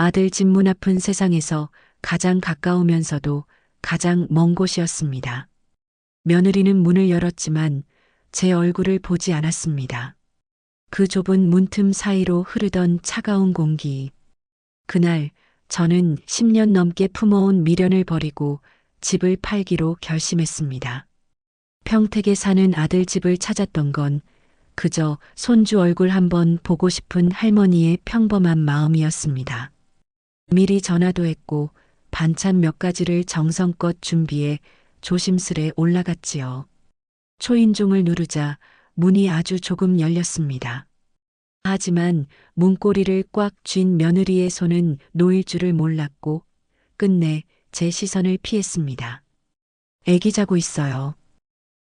아들 집 문 앞은 세상에서 가장 가까우면서도 가장 먼 곳이었습니다. 며느리는 문을 열었지만 제 얼굴을 보지 않았습니다. 그 좁은 문틈 사이로 흐르던 차가운 공기. 그날 저는 10년 넘게 품어온 미련을 버리고 집을 팔기로 결심했습니다. 평택에 사는 아들 집을 찾았던 건 그저 손주 얼굴 한번 보고 싶은 할머니의 평범한 마음이었습니다. 미리 전화도 했고 반찬 몇 가지를 정성껏 준비해 조심스레 올라갔지요. 초인종을 누르자 문이 아주 조금 열렸습니다. 하지만 문고리를 꽉 쥔 며느리의 손은 놓일 줄을 몰랐고 끝내 제 시선을 피했습니다. 애기 자고 있어요.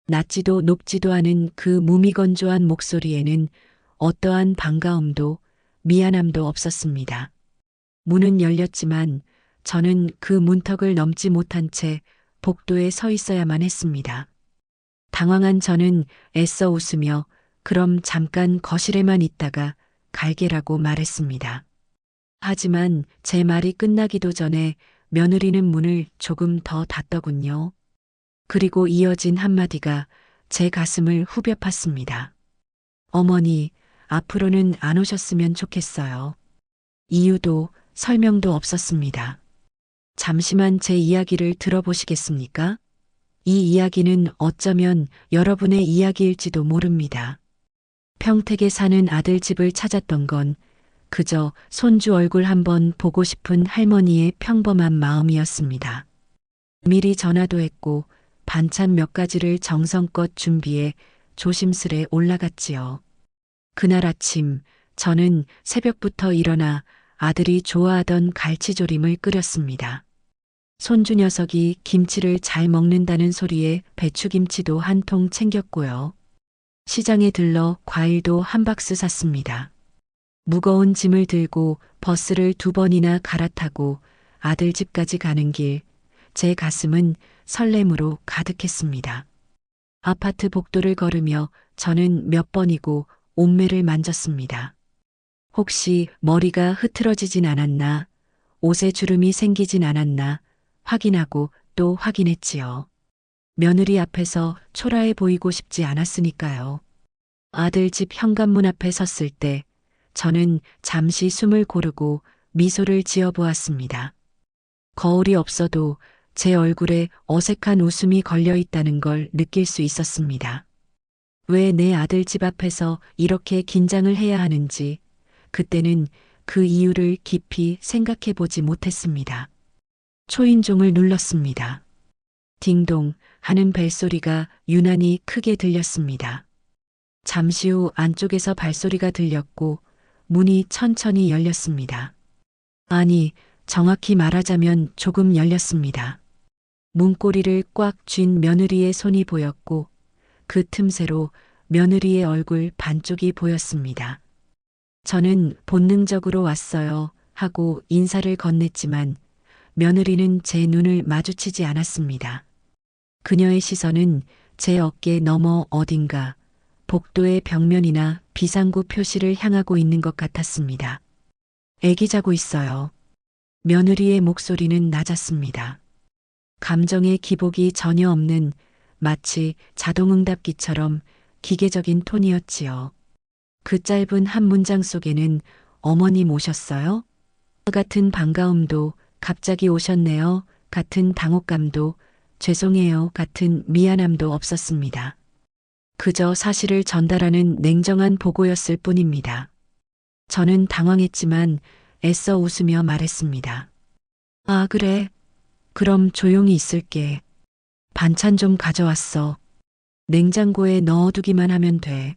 낮지도 높지도 않은 그 무미건조한 목소리에는 어떠한 반가움도 미안함도 없었습니다. 문은 열렸지만 저는 그 문턱을 넘지 못한 채 복도에 서 있어야만 했습니다. 당황한 저는 애써 웃으며 그럼 잠깐 거실에만 있다가 갈게라고 말했습니다. 하지만 제 말이 끝나기도 전에 며느리는 문을 조금 더 닫더군요. 그리고 이어진 한마디가 제 가슴을 후벼 팠습니다. 어머니, 앞으로는 안 오셨으면 좋겠어요. 이유도 설명도 없었습니다. 잠시만 제 이야기를 들어보시겠습니까? 이 이야기는 어쩌면 여러분의 이야기일지도 모릅니다. 평택에 사는 아들 집을 찾았던 건 그저 손주 얼굴 한번 보고 싶은 할머니의 평범한 마음이었습니다. 미리 전화도 했고 반찬 몇 가지를 정성껏 준비해 조심스레 올라갔지요. 그날 아침 저는 새벽부터 일어나 아들이 좋아하던 갈치조림을 끓였습니다. 손주 녀석이 김치를 잘 먹는다는 소리에 배추김치도 한 통 챙겼고요. 시장에 들러 과일도 한 박스 샀습니다. 무거운 짐을 들고 버스를 2번이나 갈아타고 아들 집까지 가는 길, 제 가슴은 설렘으로 가득했습니다. 아파트 복도를 걸으며 저는 몇 번이고 옷매를 만졌습니다. 혹시 머리가 흐트러지진 않았나, 옷에 주름이 생기진 않았나 확인하고 또 확인했지요. 며느리 앞에서 초라해 보이고 싶지 않았으니까요. 아들 집 현관문 앞에 섰을 때 저는 잠시 숨을 고르고 미소를 지어 보았습니다. 거울이 없어도 제 얼굴에 어색한 웃음이 걸려 있다는 걸 느낄 수 있었습니다. 왜 내 아들 집 앞에서 이렇게 긴장을 해야 하는지 그때는 그 이유를 깊이 생각해 보지 못했습니다. 초인종을 눌렀습니다. 딩동 하는 벨소리가 유난히 크게 들렸습니다. 잠시 후 안쪽에서 발소리가 들렸고 문이 천천히 열렸습니다. 아니, 정확히 말하자면 조금 열렸습니다. 문고리를 꽉 쥔 며느리의 손이 보였고 그 틈새로 며느리의 얼굴 반쪽이 보였습니다. 저는 본능적으로 왔어요 하고 인사를 건넸지만 며느리는 제 눈을 마주치지 않았습니다. 그녀의 시선은 제 어깨 너머 어딘가 복도의 벽면이나 비상구 표시를 향하고 있는 것 같았습니다. 애기 자고 있어요. 며느리의 목소리는 낮았습니다. 감정의 기복이 전혀 없는 마치 자동응답기처럼 기계적인 톤이었지요. 그 짧은 한 문장 속에는 어머님 오셨어요? 같은 반가움도 갑자기 오셨네요. 같은 당혹감도 죄송해요. 같은 미안함도 없었습니다. 그저 사실을 전달하는 냉정한 보고였을 뿐입니다. 저는 당황했지만 애써 웃으며 말했습니다. 아, 그래. 그럼 조용히 있을게. 반찬 좀 가져왔어. 냉장고에 넣어두기만 하면 돼.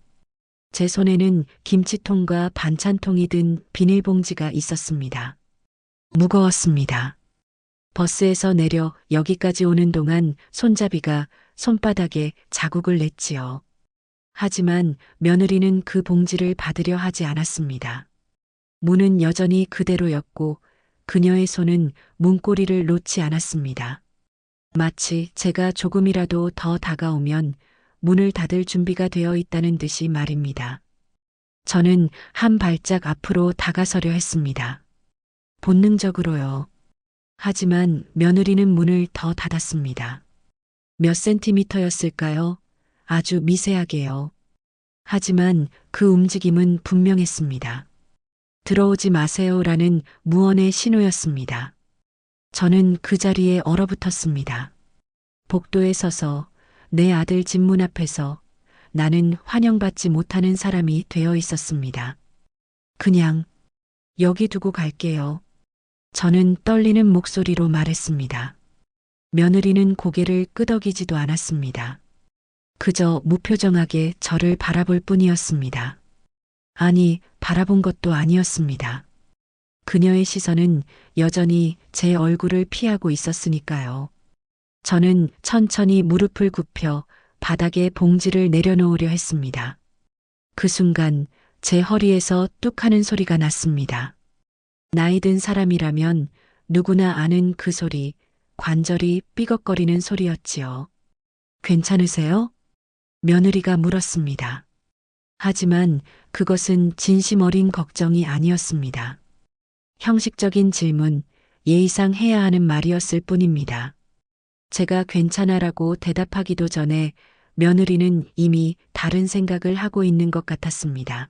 제 손에는 김치통과 반찬통이 든 비닐봉지가 있었습니다. 무거웠습니다. 버스에서 내려 여기까지 오는 동안 손잡이가 손바닥에 자국을 냈지요. 하지만 며느리는 그 봉지를 받으려 하지 않았습니다. 문은 여전히 그대로였고 그녀의 손은 문고리를 놓지 않았습니다. 마치 제가 조금이라도 더 다가오면 문을 닫을 준비가 되어 있다는 듯이 말입니다. 저는 한 발짝 앞으로 다가서려 했습니다. 본능적으로요. 하지만 며느리는 문을 더 닫았습니다. 몇 센티미터였을까요? 아주 미세하게요. 하지만 그 움직임은 분명했습니다. 들어오지 마세요라는 무언의 신호였습니다. 저는 그 자리에 얼어붙었습니다. 복도에 서서 내 아들 집 문 앞에서 나는 환영받지 못하는 사람이 되어 있었습니다. 그냥 여기 두고 갈게요. 저는 떨리는 목소리로 말했습니다. 며느리는 고개를 끄덕이지도 않았습니다. 그저 무표정하게 저를 바라볼 뿐이었습니다. 아니, 바라본 것도 아니었습니다. 그녀의 시선은 여전히 제 얼굴을 피하고 있었으니까요. 저는 천천히 무릎을 굽혀 바닥에 봉지를 내려놓으려 했습니다. 그 순간 제 허리에서 뚝 하는 소리가 났습니다. 나이 든 사람이라면 누구나 아는 그 소리, 관절이 삐걱거리는 소리였지요. 괜찮으세요? 며느리가 물었습니다. 하지만 그것은 진심 어린 걱정이 아니었습니다. 형식적인 질문, 예의상 해야 하는 말이었을 뿐입니다. 제가 괜찮아라고 대답하기도 전에 며느리는 이미 다른 생각을 하고 있는 것 같았습니다.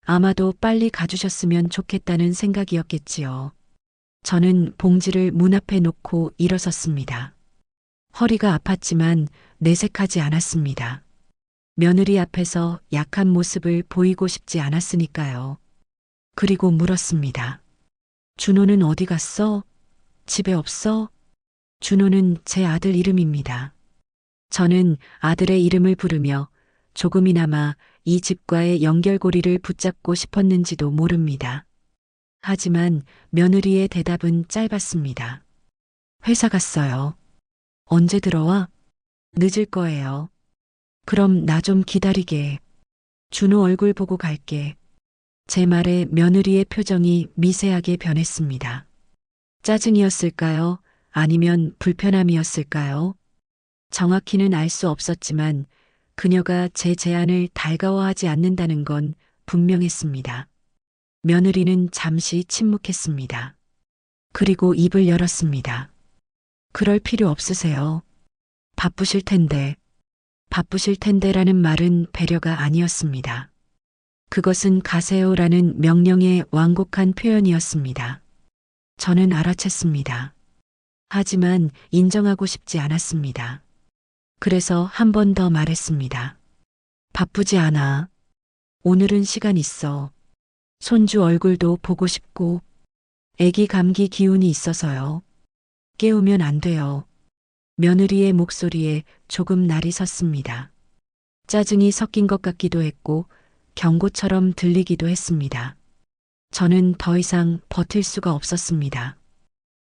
아마도 빨리 가주셨으면 좋겠다는 생각이었겠지요. 저는 봉지를 문 앞에 놓고 일어섰습니다. 허리가 아팠지만 내색하지 않았습니다. 며느리 앞에서 약한 모습을 보이고 싶지 않았으니까요. 그리고 물었습니다. 준호는 어디 갔어? 집에 없어? 준호는 제 아들 이름입니다. 저는 아들의 이름을 부르며 조금이나마 이 집과의 연결고리를 붙잡고 싶었는지도 모릅니다. 하지만 며느리의 대답은 짧았습니다. 회사 갔어요. 언제 들어와? 늦을 거예요. 그럼 나 좀 기다리게. 준호 얼굴 보고 갈게. 제 말에 며느리의 표정이 미세하게 변했습니다. 짜증이었을까요? 아니면 불편함이었을까요? 정확히는 알 수 없었지만 그녀가 제 제안을 달가워하지 않는다는 건 분명했습니다. 며느리는 잠시 침묵했습니다. 그리고 입을 열었습니다. 그럴 필요 없으세요. 바쁘실 텐데. 바쁘실 텐데라는 말은 배려가 아니었습니다. 그것은 가세요라는 명령의 완곡한 표현이었습니다. 저는 알아챘습니다. 하지만 인정하고 싶지 않았습니다. 그래서 한 번 더 말했습니다. 바쁘지 않아. 오늘은 시간 있어. 손주 얼굴도 보고 싶고, 애기 감기 기운이 있어서요. 깨우면 안 돼요. 며느리의 목소리에 조금 날이 섰습니다. 짜증이 섞인 것 같기도 했고, 경고처럼 들리기도 했습니다. 저는 더 이상 버틸 수가 없었습니다.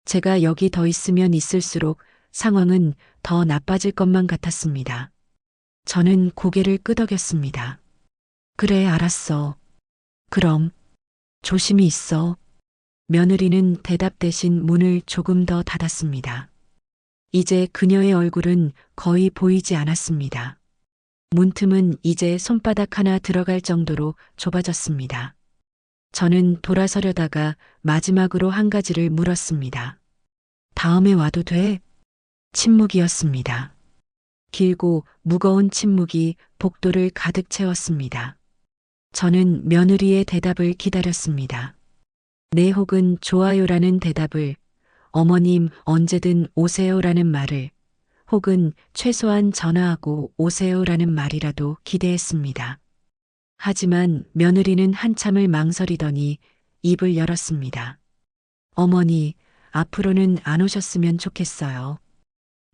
제가 여기 더 있으면 있을수록 상황은 더 나빠질 것만 같았습니다. 저는 고개를 끄덕였습니다. 그래, 알았어. 그럼 조심히 있어. 며느리는 대답 대신 문을 조금 더 닫았습니다. 이제 그녀의 얼굴은 거의 보이지 않았습니다. 문틈은 이제 손바닥 하나 들어갈 정도로 좁아졌습니다. 저는 돌아서려다가 마지막으로 한 가지를 물었습니다. 다음에 와도 돼? 침묵이었습니다. 길고 무거운 침묵이 복도를 가득 채웠습니다. 저는 며느리의 대답을 기다렸습니다. 네 혹은 좋아요라는 대답을, 어머님 언제든 오세요라는 말을, 혹은 최소한 전화하고 오세요라는 말이라도 기대했습니다. 하지만 며느리는 한참을 망설이더니 입을 열었습니다. 어머니, 앞으로는 안 오셨으면 좋겠어요.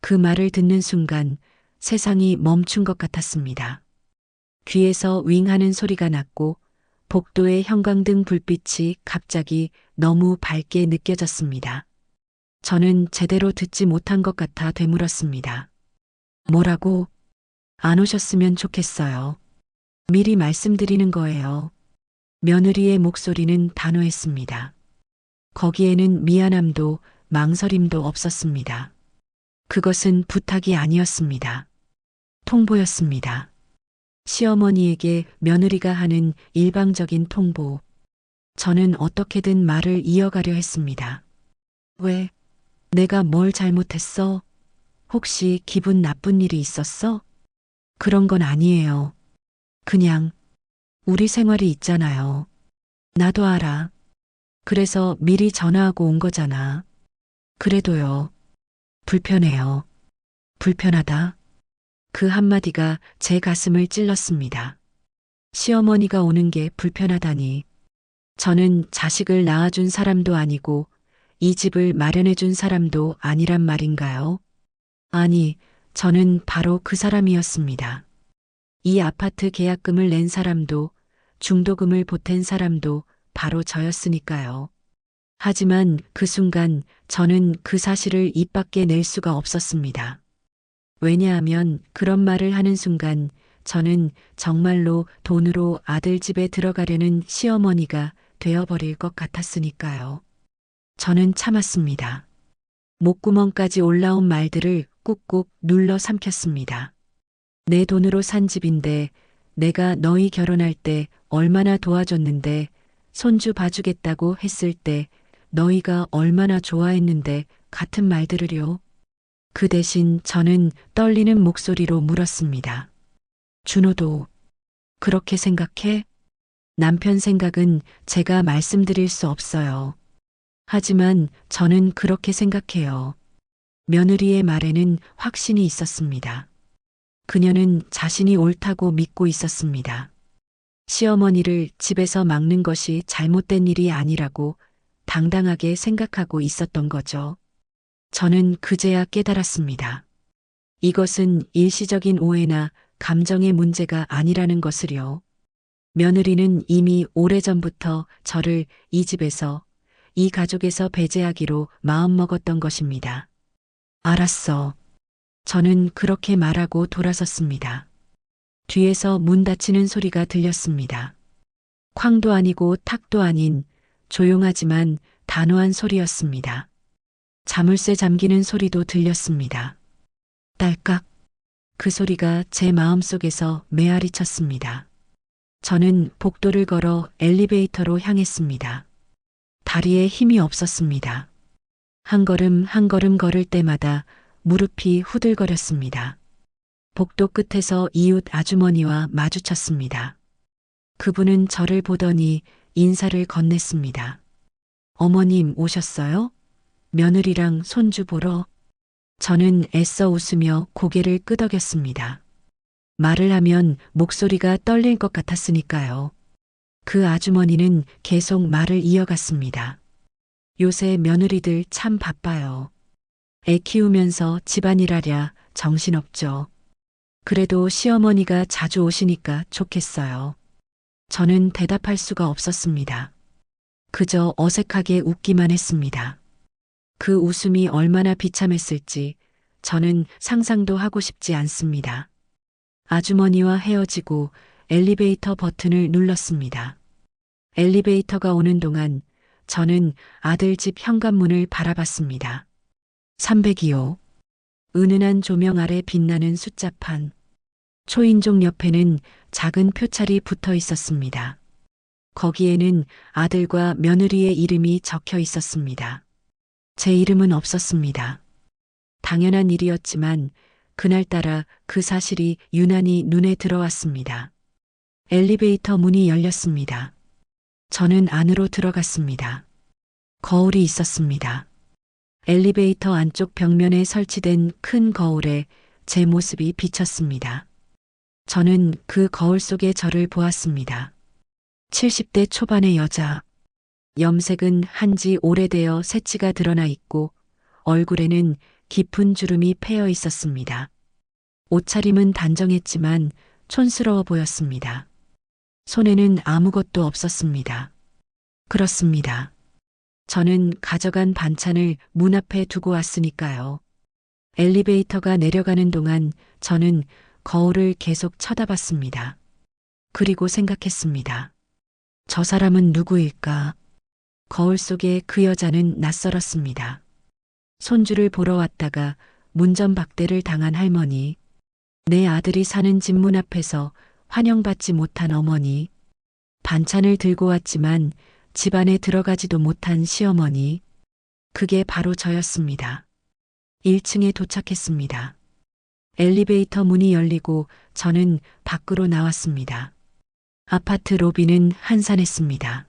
그 말을 듣는 순간 세상이 멈춘 것 같았습니다. 귀에서 윙 하는 소리가 났고 복도의 형광등 불빛이 갑자기 너무 밝게 느껴졌습니다. 저는 제대로 듣지 못한 것 같아 되물었습니다. 뭐라고? 안 오셨으면 좋겠어요. 미리 말씀드리는 거예요. 며느리의 목소리는 단호했습니다. 거기에는 미안함도 망설임도 없었습니다. 그것은 부탁이 아니었습니다. 통보였습니다. 시어머니에게 며느리가 하는 일방적인 통보. 저는 어떻게든 말을 이어가려 했습니다. 왜? 내가 뭘 잘못했어? 혹시 기분 나쁜 일이 있었어? 그런 건 아니에요. 그냥 우리 생활이 있잖아요. 나도 알아. 그래서 미리 전화하고 온 거잖아. 그래도요. 불편해요. 불편하다. 그 한마디가 제 가슴을 찔렀습니다. 시어머니가 오는 게 불편하다니. 저는 자식을 낳아준 사람도 아니고 이 집을 마련해준 사람도 아니란 말인가요? 아니, 저는 바로 그 사람이었습니다. 이 아파트 계약금을 낸 사람도 중도금을 보탠 사람도 바로 저였으니까요. 하지만 그 순간 저는 그 사실을 입 밖에 낼 수가 없었습니다. 왜냐하면 그런 말을 하는 순간 저는 정말로 돈으로 아들 집에 들어가려는 시어머니가 되어버릴 것 같았으니까요. 저는 참았습니다. 목구멍까지 올라온 말들을 꾹꾹 눌러 삼켰습니다. 내 돈으로 산 집인데 내가 너희 결혼할 때 얼마나 도와줬는데 손주 봐주겠다고 했을 때 너희가 얼마나 좋아했는데 같은 말들을요. 그 대신 저는 떨리는 목소리로 물었습니다. 준호도 그렇게 생각해? 남편 생각은 제가 말씀드릴 수 없어요. 하지만 저는 그렇게 생각해요. 며느리의 말에는 확신이 있었습니다. 그녀는 자신이 옳다고 믿고 있었습니다. 시어머니를 집에서 막는 것이 잘못된 일이 아니라고 당당하게 생각하고 있었던 거죠. 저는 그제야 깨달았습니다. 이것은 일시적인 오해나 감정의 문제가 아니라는 것을요. 며느리는 이미 오래전부터 저를 이 집에서, 이 가족에서 배제하기로 마음먹었던 것입니다. 알았어. 저는 그렇게 말하고 돌아섰습니다. 뒤에서 문 닫히는 소리가 들렸습니다. 쾅도 아니고 탁도 아닌 조용하지만 단호한 소리였습니다. 자물쇠 잠기는 소리도 들렸습니다. 딸깍. 그 소리가 제 마음속에서 메아리 쳤습니다. 저는 복도를 걸어 엘리베이터로 향했습니다. 다리에 힘이 없었습니다. 한 걸음 한 걸음 걸을 때마다 무릎이 후들거렸습니다. 복도 끝에서 이웃 아주머니와 마주쳤습니다. 그분은 저를 보더니 인사를 건넸습니다. 어머님 오셨어요? 며느리랑 손주 보러? 저는 애써 웃으며 고개를 끄덕였습니다. 말을 하면 목소리가 떨릴 것 같았으니까요. 그 아주머니는 계속 말을 이어갔습니다. 요새 며느리들 참 바빠요. 애 키우면서 집안일하랴 정신없죠. 그래도 시어머니가 자주 오시니까 좋겠어요. 저는 대답할 수가 없었습니다. 그저 어색하게 웃기만 했습니다. 그 웃음이 얼마나 비참했을지 저는 상상도 하고 싶지 않습니다. 아주머니와 헤어지고 엘리베이터 버튼을 눌렀습니다. 엘리베이터가 오는 동안 저는 아들 집 현관문을 바라봤습니다. 302호. 은은한 조명 아래 빛나는 숫자판. 초인종 옆에는 작은 표찰이 붙어 있었습니다. 거기에는 아들과 며느리의 이름이 적혀 있었습니다. 제 이름은 없었습니다. 당연한 일이었지만 그날따라 그 사실이 유난히 눈에 들어왔습니다. 엘리베이터 문이 열렸습니다. 저는 안으로 들어갔습니다. 거울이 있었습니다. 엘리베이터 안쪽 벽면에 설치된 큰 거울에 제 모습이 비쳤습니다. 저는 그 거울 속의 저를 보았습니다. 70대 초반의 여자. 염색은 한지 오래되어 새치가 드러나 있고 얼굴에는 깊은 주름이 패여 있었습니다. 옷차림은 단정했지만 촌스러워 보였습니다. 손에는 아무것도 없었습니다. 그렇습니다. 저는 가져간 반찬을 문 앞에 두고 왔으니까요. 엘리베이터가 내려가는 동안 저는 거울을 계속 쳐다봤습니다. 그리고 생각했습니다. 저 사람은 누구일까? 거울 속에 그 여자는 낯설었습니다. 손주를 보러 왔다가 문전박대를 당한 할머니, 내 아들이 사는 집 문 앞에서 환영받지 못한 어머니, 반찬을 들고 왔지만 집안에 들어가지도 못한 시어머니. 그게 바로 저였습니다. 1층에 도착했습니다. 엘리베이터 문이 열리고 저는 밖으로 나왔습니다. 아파트 로비는 한산했습니다.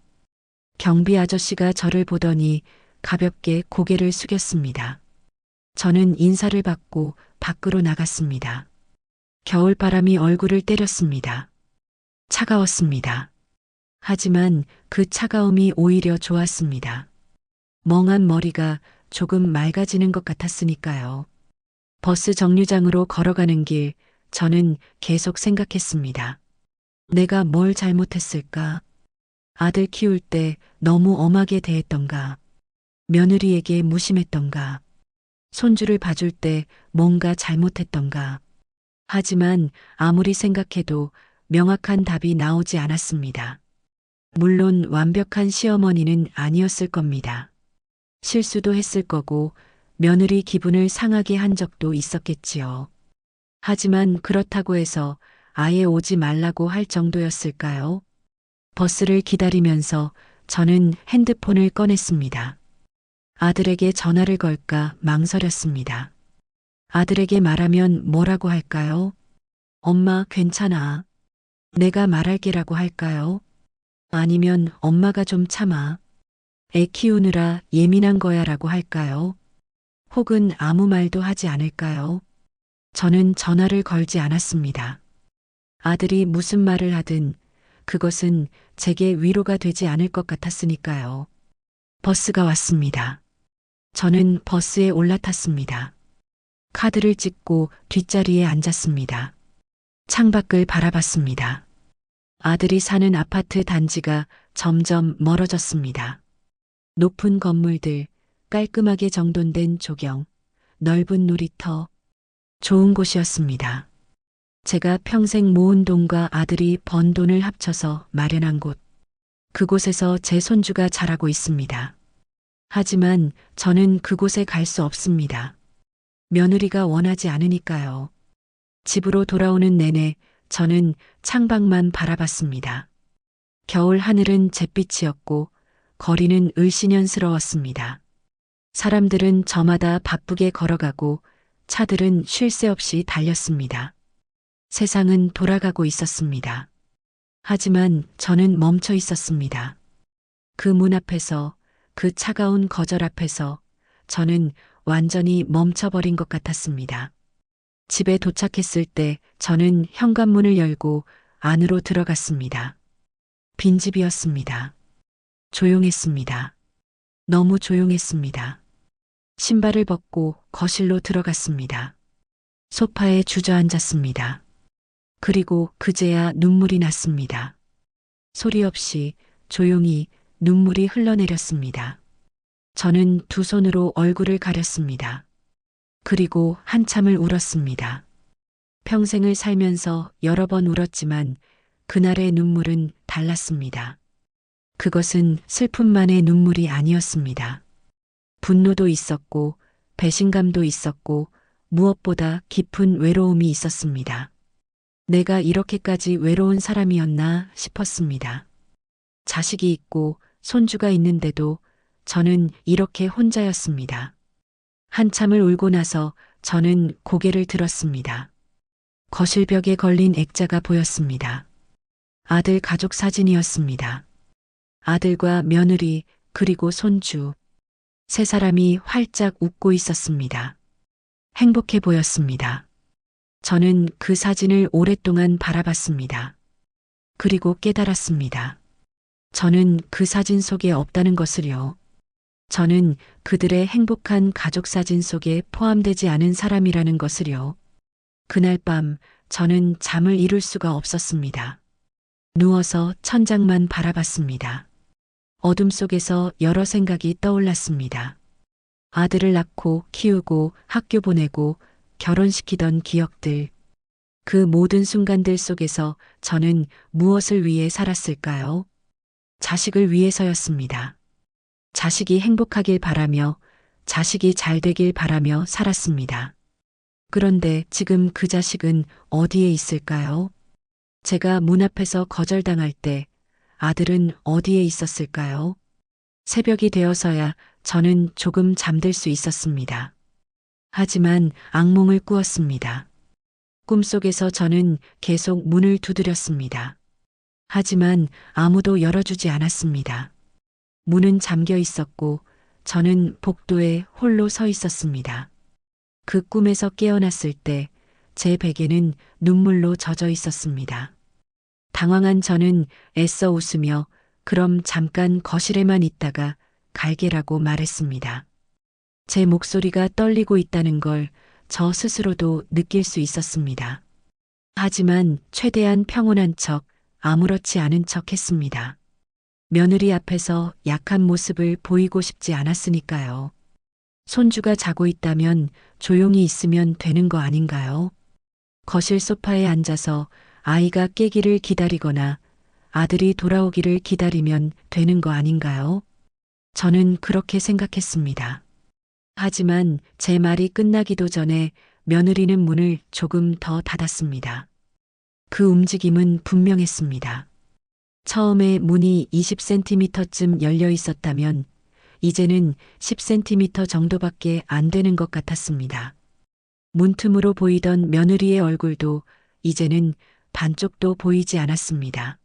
경비 아저씨가 저를 보더니 가볍게 고개를 숙였습니다. 저는 인사를 받고 밖으로 나갔습니다. 겨울바람이 얼굴을 때렸습니다. 차가웠습니다. 하지만 그 차가움이 오히려 좋았습니다. 멍한 머리가 조금 맑아지는 것 같았으니까요. 버스 정류장으로 걸어가는 길, 저는 계속 생각했습니다. 내가 뭘 잘못했을까? 아들 키울 때 너무 엄하게 대했던가? 며느리에게 무심했던가? 손주를 봐줄 때 뭔가 잘못했던가? 하지만 아무리 생각해도 명확한 답이 나오지 않았습니다. 물론 완벽한 시어머니는 아니었을 겁니다. 실수도 했을 거고 며느리 기분을 상하게 한 적도 있었겠지요. 하지만 그렇다고 해서 아예 오지 말라고 할 정도였을까요? 버스를 기다리면서 저는 핸드폰을 꺼냈습니다. 아들에게 전화를 걸까 망설였습니다. 아들에게 말하면 뭐라고 할까요? 엄마 괜찮아. 내가 말할게라고 할까요? 아니면 엄마가 좀 참아. 애 키우느라 예민한 거야 라고 할까요? 혹은 아무 말도 하지 않을까요? 저는 전화를 걸지 않았습니다. 아들이 무슨 말을 하든 그것은 제게 위로가 되지 않을 것 같았으니까요. 버스가 왔습니다. 저는 버스에 올라탔습니다. 카드를 찍고 뒷자리에 앉았습니다. 창밖을 바라봤습니다. 아들이 사는 아파트 단지가 점점 멀어졌습니다. 높은 건물들, 깔끔하게 정돈된 조경, 넓은 놀이터, 좋은 곳이었습니다. 제가 평생 모은 돈과 아들이 번 돈을 합쳐서 마련한 곳. 그곳에서 제 손주가 자라고 있습니다. 하지만 저는 그곳에 갈 수 없습니다. 며느리가 원하지 않으니까요. 집으로 돌아오는 내내 저는 창밖만 바라봤습니다. 겨울 하늘은 잿빛이었고 거리는 을씨년스러웠습니다. 사람들은 저마다 바쁘게 걸어가고 차들은 쉴 새 없이 달렸습니다. 세상은 돌아가고 있었습니다. 하지만 저는 멈춰 있었습니다. 그 문 앞에서, 그 차가운 거절 앞에서 저는 완전히 멈춰버린 것 같았습니다. 집에 도착했을 때 저는 현관문을 열고 안으로 들어갔습니다. 빈집이었습니다. 조용했습니다. 너무 조용했습니다. 신발을 벗고 거실로 들어갔습니다. 소파에 주저앉았습니다. 그리고 그제야 눈물이 났습니다. 소리 없이 조용히 눈물이 흘러내렸습니다. 저는 두 손으로 얼굴을 가렸습니다. 그리고 한참을 울었습니다. 평생을 살면서 여러 번 울었지만 그날의 눈물은 달랐습니다. 그것은 슬픔만의 눈물이 아니었습니다. 분노도 있었고 배신감도 있었고 무엇보다 깊은 외로움이 있었습니다. 내가 이렇게까지 외로운 사람이었나 싶었습니다. 자식이 있고 손주가 있는데도 저는 이렇게 혼자였습니다. 한참을 울고 나서 저는 고개를 들었습니다. 거실벽에 걸린 액자가 보였습니다. 아들 가족 사진이었습니다. 아들과 며느리 그리고 손주. 세 사람이 활짝 웃고 있었습니다. 행복해 보였습니다. 저는 그 사진을 오랫동안 바라봤습니다. 그리고 깨달았습니다. 저는 그 사진 속에 없다는 것을요. 저는 그들의 행복한 가족 사진 속에 포함되지 않은 사람이라는 것을요. 그날 밤 저는 잠을 이룰 수가 없었습니다. 누워서 천장만 바라봤습니다. 어둠 속에서 여러 생각이 떠올랐습니다. 아들을 낳고 키우고 학교 보내고 결혼시키던 기억들. 그 모든 순간들 속에서 저는 무엇을 위해 살았을까요? 자식을 위해서였습니다. 자식이 행복하길 바라며 자식이 잘 되길 바라며 살았습니다. 그런데 지금 그 자식은 어디에 있을까요? 제가 문 앞에서 거절당할 때 아들은 어디에 있었을까요? 새벽이 되어서야 저는 조금 잠들 수 있었습니다. 하지만 악몽을 꾸었습니다. 꿈속에서 저는 계속 문을 두드렸습니다. 하지만 아무도 열어주지 않았습니다. 문은 잠겨 있었고 저는 복도에 홀로 서 있었습니다. 그 꿈에서 깨어났을 때 제 베개는 눈물로 젖어 있었습니다. 당황한 저는 애써 웃으며 그럼 잠깐 거실에만 있다가 갈게라고 말했습니다. 제 목소리가 떨리고 있다는 걸 저 스스로도 느낄 수 있었습니다. 하지만 최대한 평온한 척, 아무렇지 않은 척 했습니다. 며느리 앞에서 약한 모습을 보이고 싶지 않았으니까요. 손주가 자고 있다면 조용히 있으면 되는 거 아닌가요? 거실 소파에 앉아서 아이가 깨기를 기다리거나 아들이 돌아오기를 기다리면 되는 거 아닌가요? 저는 그렇게 생각했습니다. 하지만 제 말이 끝나기도 전에 며느리는 문을 조금 더 닫았습니다. 그 움직임은 분명했습니다. 처음에 문이 20cm쯤 열려 있었다면 이제는 10cm 정도밖에 안 되는 것 같았습니다. 문틈으로 보이던 며느리의 얼굴도 이제는 반쪽도 보이지 않았습니다.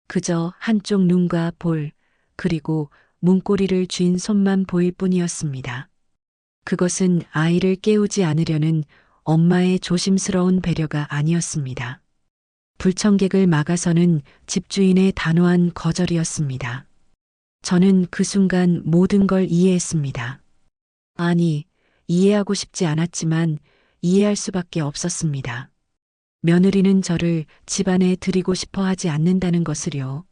그저 한쪽 눈과 볼, 그리고 문고리를 쥔 손만 보일 뿐이었습니다. 그것은 아이를 깨우지 않으려는 엄마의 조심스러운 배려가 아니었습니다. 불청객을 막아서는 집주인의 단호한 거절이었습니다. 저는 그 순간 모든 걸 이해했습니다. 아니, 이해하고 싶지 않았지만 이해할 수밖에 없었습니다. 며느리는 저를 집안에 들이고 싶어 하지 않는다는 것을요.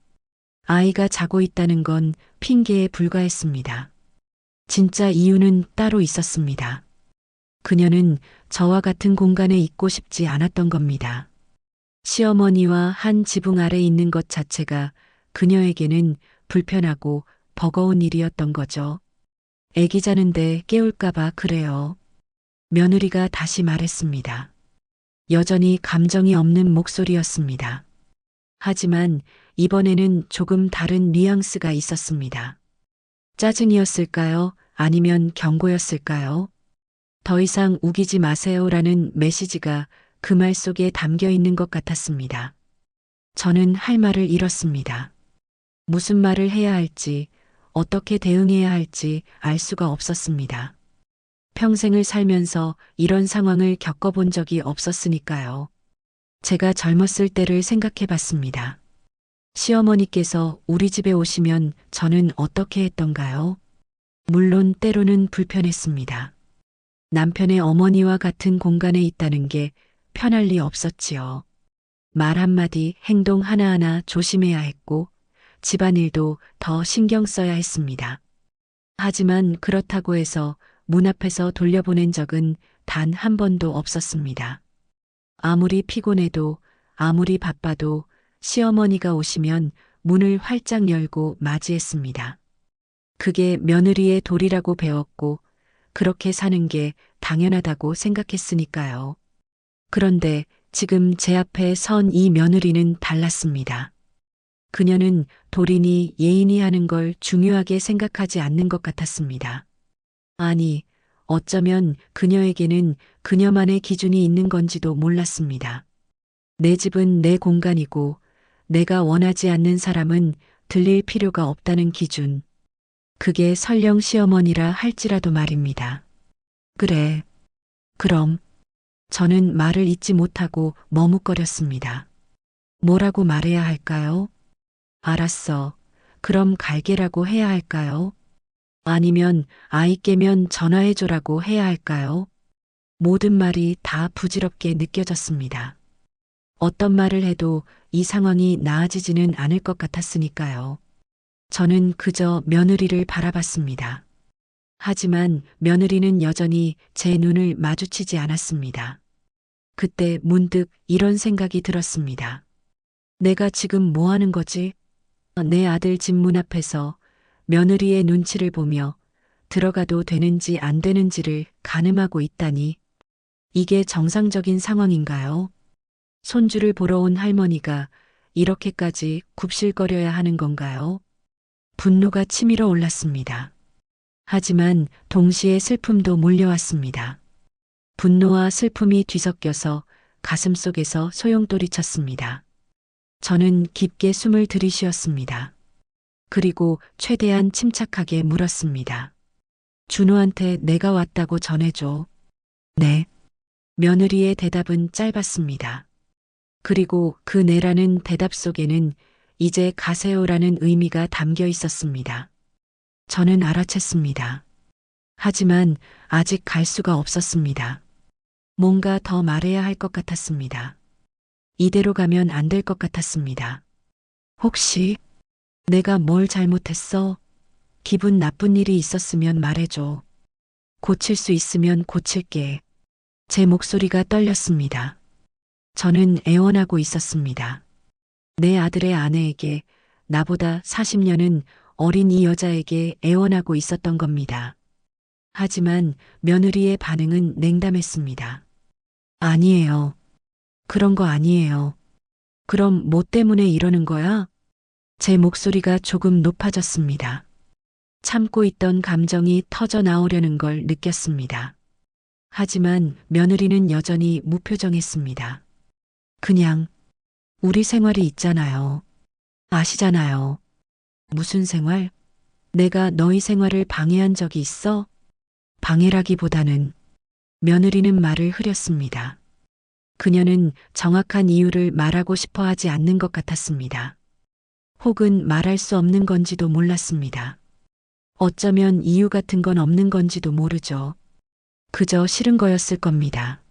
아이가 자고 있다는 건 핑계에 불과했습니다. 진짜 이유는 따로 있었습니다. 그녀는 저와 같은 공간에 있고 싶지 않았던 겁니다. 시어머니와 한 지붕 아래 있는 것 자체가 그녀에게는 불편하고 버거운 일이었던 거죠. 애기 자는데 깨울까봐 그래요. 며느리가 다시 말했습니다. 여전히 감정이 없는 목소리였습니다. 하지만 이번에는 조금 다른 뉘앙스가 있었습니다. 짜증이었을까요? 아니면 경고였을까요? 더 이상 우기지 마세요라는 메시지가 그 말 속에 담겨 있는 것 같았습니다. 저는 할 말을 잃었습니다. 무슨 말을 해야 할지, 어떻게 대응해야 할지 알 수가 없었습니다. 평생을 살면서 이런 상황을 겪어본 적이 없었으니까요. 제가 젊었을 때를 생각해 봤습니다. 시어머니께서 우리 집에 오시면 저는 어떻게 했던가요? 물론 때로는 불편했습니다. 남편의 어머니와 같은 공간에 있다는 게 편할 리 없었지요. 말 한마디, 행동 하나하나 조심해야 했고, 집안일도 더 신경 써야 했습니다. 하지만 그렇다고 해서 문 앞에서 돌려보낸 적은 단 한 번도 없었습니다. 아무리 피곤해도, 아무리 바빠도 시어머니가 오시면 문을 활짝 열고 맞이했습니다. 그게 며느리의 도리라고 배웠고, 그렇게 사는 게 당연하다고 생각했으니까요. 그런데 지금 제 앞에 선 이 며느리는 달랐습니다. 그녀는 도리니 예인이 하는 걸 중요하게 생각하지 않는 것 같았습니다. 아니, 어쩌면 그녀에게는 그녀만의 기준이 있는 건지도 몰랐습니다. 내 집은 내 공간이고 내가 원하지 않는 사람은 들릴 필요가 없다는 기준. 그게 설령 시어머니라 할지라도 말입니다. 그래. 그럼. 저는 말을 잇지 못하고 머뭇거렸습니다. 뭐라고 말해야 할까요? 알았어. 그럼 갈게라고 해야 할까요? 아니면 아이 깨면 전화해줘라고 해야 할까요? 모든 말이 다 부질없게 느껴졌습니다. 어떤 말을 해도 이 상황이 나아지지는 않을 것 같았으니까요. 저는 그저 며느리를 바라봤습니다. 하지만 며느리는 여전히 제 눈을 마주치지 않았습니다. 그때 문득 이런 생각이 들었습니다. 내가 지금 뭐 하는 거지? 내 아들 집 문 앞에서 며느리의 눈치를 보며 들어가도 되는지 안 되는지를 가늠하고 있다니. 이게 정상적인 상황인가요? 손주를 보러 온 할머니가 이렇게까지 굽실거려야 하는 건가요? 분노가 치밀어 올랐습니다. 하지만 동시에 슬픔도 몰려왔습니다. 분노와 슬픔이 뒤섞여서 가슴 속에서 소용돌이쳤습니다. 저는 깊게 숨을 들이쉬었습니다. 그리고 최대한 침착하게 물었습니다. 준호한테 내가 왔다고 전해줘. 네. 며느리의 대답은 짧았습니다. 그리고 그 네라는 대답 속에는 이제 가세요라는 의미가 담겨 있었습니다. 저는 알아챘습니다. 하지만 아직 갈 수가 없었습니다. 뭔가 더 말해야 할 것 같았습니다. 이대로 가면 안 될 것 같았습니다. 혹시 내가 뭘 잘못했어? 기분 나쁜 일이 있었으면 말해줘. 고칠 수 있으면 고칠게. 제 목소리가 떨렸습니다. 저는 애원하고 있었습니다. 내 아들의 아내에게, 나보다 40년은 어린 이 여자에게 애원하고 있었던 겁니다. 하지만 며느리의 반응은 냉담했습니다. 아니에요. 그런 거 아니에요. 그럼 뭐 때문에 이러는 거야? 제 목소리가 조금 높아졌습니다. 참고 있던 감정이 터져 나오려는 걸 느꼈습니다. 하지만 며느리는 여전히 무표정했습니다. 그냥 우리 생활이 있잖아요. 아시잖아요. 무슨 생활? 내가 너희 생활을 방해한 적이 있어? 방해라기보다는 며느리는 말을 흐렸습니다. 그녀는 정확한 이유를 말하고 싶어 하지 않는 것 같았습니다. 혹은 말할 수 없는 건지도 몰랐습니다. 어쩌면 이유 같은 건 없는 건지도 모르죠. 그저 싫은 거였을 겁니다.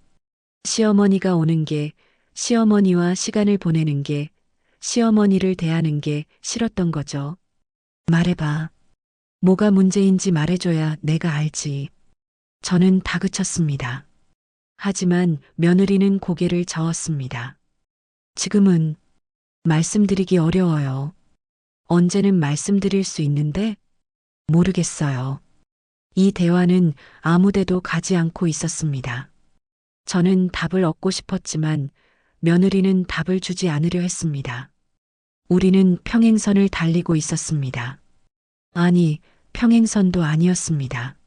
시어머니가 오는 게, 시어머니와 시간을 보내는 게, 시어머니를 대하는 게 싫었던 거죠. 말해봐. 뭐가 문제인지 말해줘야 내가 알지. 저는 다그쳤습니다. 하지만 며느리는 고개를 저었습니다. 지금은 말씀드리기 어려워요. 언제는 말씀드릴 수 있는데 모르겠어요. 이 대화는 아무데도 가지 않고 있었습니다. 저는 답을 얻고 싶었지만 며느리는 답을 주지 않으려 했습니다. 우리는 평행선을 달리고 있었습니다. 아니, 평행선도 아니었습니다.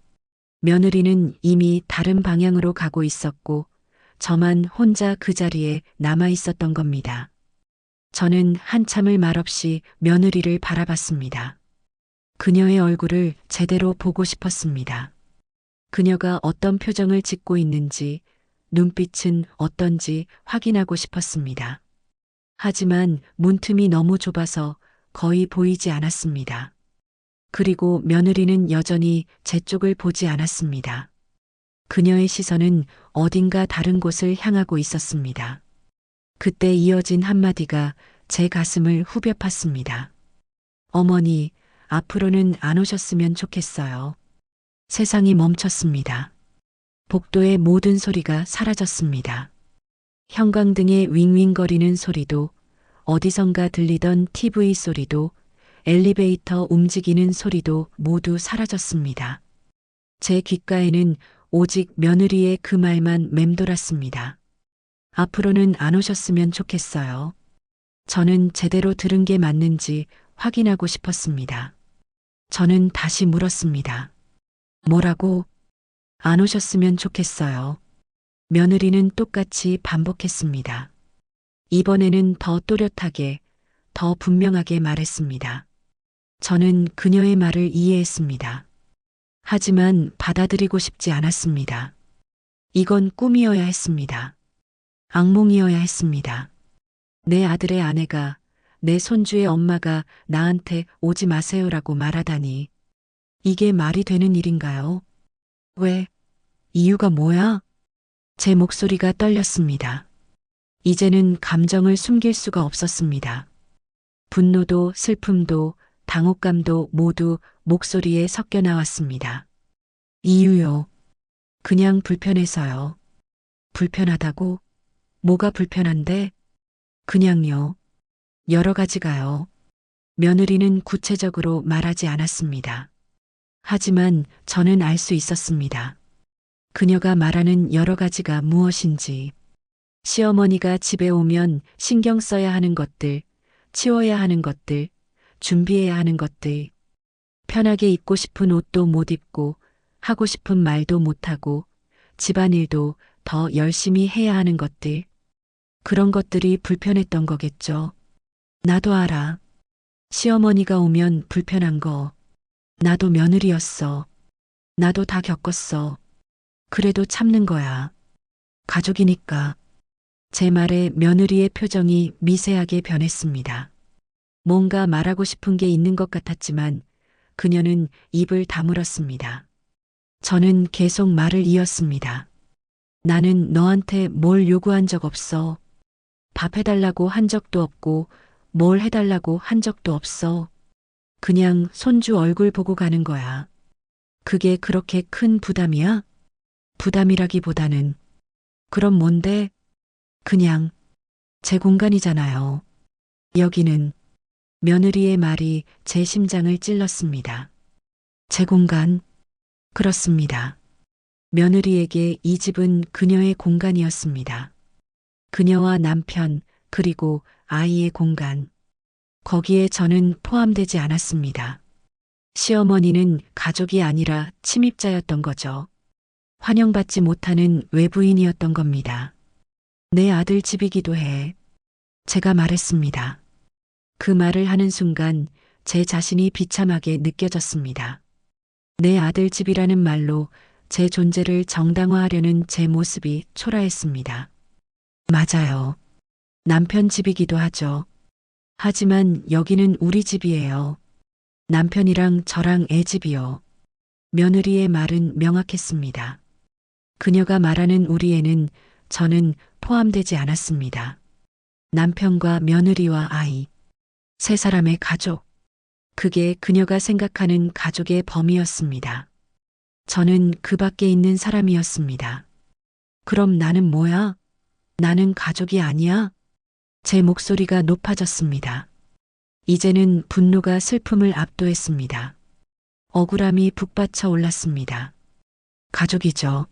며느리는 이미 다른 방향으로 가고 있었고 저만 혼자 그 자리에 남아 있었던 겁니다. 저는 한참을 말없이 며느리를 바라봤습니다. 그녀의 얼굴을 제대로 보고 싶었습니다. 그녀가 어떤 표정을 짓고 있는지, 눈빛은 어떤지 확인하고 싶었습니다. 하지만 문틈이 너무 좁아서 거의 보이지 않았습니다. 그리고 며느리는 여전히 제 쪽을 보지 않았습니다. 그녀의 시선은 어딘가 다른 곳을 향하고 있었습니다. 그때 이어진 한마디가 제 가슴을 후벼 팠습니다. 어머니, 앞으로는 안 오셨으면 좋겠어요. 세상이 멈췄습니다. 복도의 모든 소리가 사라졌습니다. 형광등의 윙윙거리는 소리도, 어디선가 들리던 TV 소리도, 엘리베이터 움직이는 소리도 모두 사라졌습니다. 제 귓가에는 오직 며느리의 그 말만 맴돌았습니다. 앞으로는 안 오셨으면 좋겠어요. 저는 제대로 들은 게 맞는지 확인하고 싶었습니다. 저는 다시 물었습니다. 뭐라고? 안 오셨으면 좋겠어요. 며느리는 똑같이 반복했습니다. 이번에는 더 또렷하게, 더 분명하게 말했습니다. 저는 그녀의 말을 이해했습니다. 하지만 받아들이고 싶지 않았습니다. 이건 꿈이어야 했습니다. 악몽이어야 했습니다. 내 아들의 아내가, 내 손주의 엄마가 나한테 오지 마세요라고 말하다니. 이게 말이 되는 일인가요? 왜? 이유가 뭐야? 제 목소리가 떨렸습니다. 이제는 감정을 숨길 수가 없었습니다. 분노도 슬픔도 당혹감도 모두 목소리에 섞여 나왔습니다. 이유요. 그냥 불편해서요. 불편하다고? 뭐가 불편한데? 그냥요. 여러 가지가요. 며느리는 구체적으로 말하지 않았습니다. 하지만 저는 알 수 있었습니다. 그녀가 말하는 여러 가지가 무엇인지. 시어머니가 집에 오면 신경 써야 하는 것들, 치워야 하는 것들, 준비해야 하는 것들, 편하게 입고 싶은 옷도 못 입고 하고 싶은 말도 못하고 집안일도 더 열심히 해야 하는 것들. 그런 것들이 불편했던 거겠죠. 나도 알아. 시어머니가 오면 불편한 거. 나도 며느리였어. 나도 다 겪었어. 그래도 참는 거야. 가족이니까. 제 말에 며느리의 표정이 미세하게 변했습니다. 뭔가 말하고 싶은 게 있는 것 같았지만 그녀는 입을 다물었습니다. 저는 계속 말을 이었습니다. 나는 너한테 뭘 요구한 적 없어. 밥 해달라고 한 적도 없고 뭘 해달라고 한 적도 없어. 그냥 손주 얼굴 보고 가는 거야. 그게 그렇게 큰 부담이야? 부담이라기보다는 그럼 뭔데? 그냥 제 공간이잖아요. 여기는 며느리의 말이 제 심장을 찔렀습니다. 제 공간? 그렇습니다. 며느리에게 이 집은 그녀의 공간이었습니다. 그녀와 남편, 그리고 아이의 공간. 거기에 저는 포함되지 않았습니다. 시어머니는 가족이 아니라 침입자였던 거죠. 환영받지 못하는 외부인이었던 겁니다. 내 아들 집이기도 해. 제가 말했습니다. 그 말을 하는 순간 제 자신이 비참하게 느껴졌습니다. 내 아들 집이라는 말로 제 존재를 정당화하려는 제 모습이 초라했습니다. 맞아요. 남편 집이기도 하죠. 하지만 여기는 우리 집이에요. 남편이랑 저랑 애 집이요. 며느리의 말은 명확했습니다. 그녀가 말하는 우리 애는 저는 포함되지 않았습니다. 남편과 며느리와 아이, 세 사람의 가족. 그게 그녀가 생각하는 가족의 범위였습니다. 저는 그 밖에 있는 사람이었습니다. 그럼 나는 뭐야? 나는 가족이 아니야? 제 목소리가 높아졌습니다. 이제는 분노가 슬픔을 압도했습니다. 억울함이 북받쳐 올랐습니다. 가족이죠.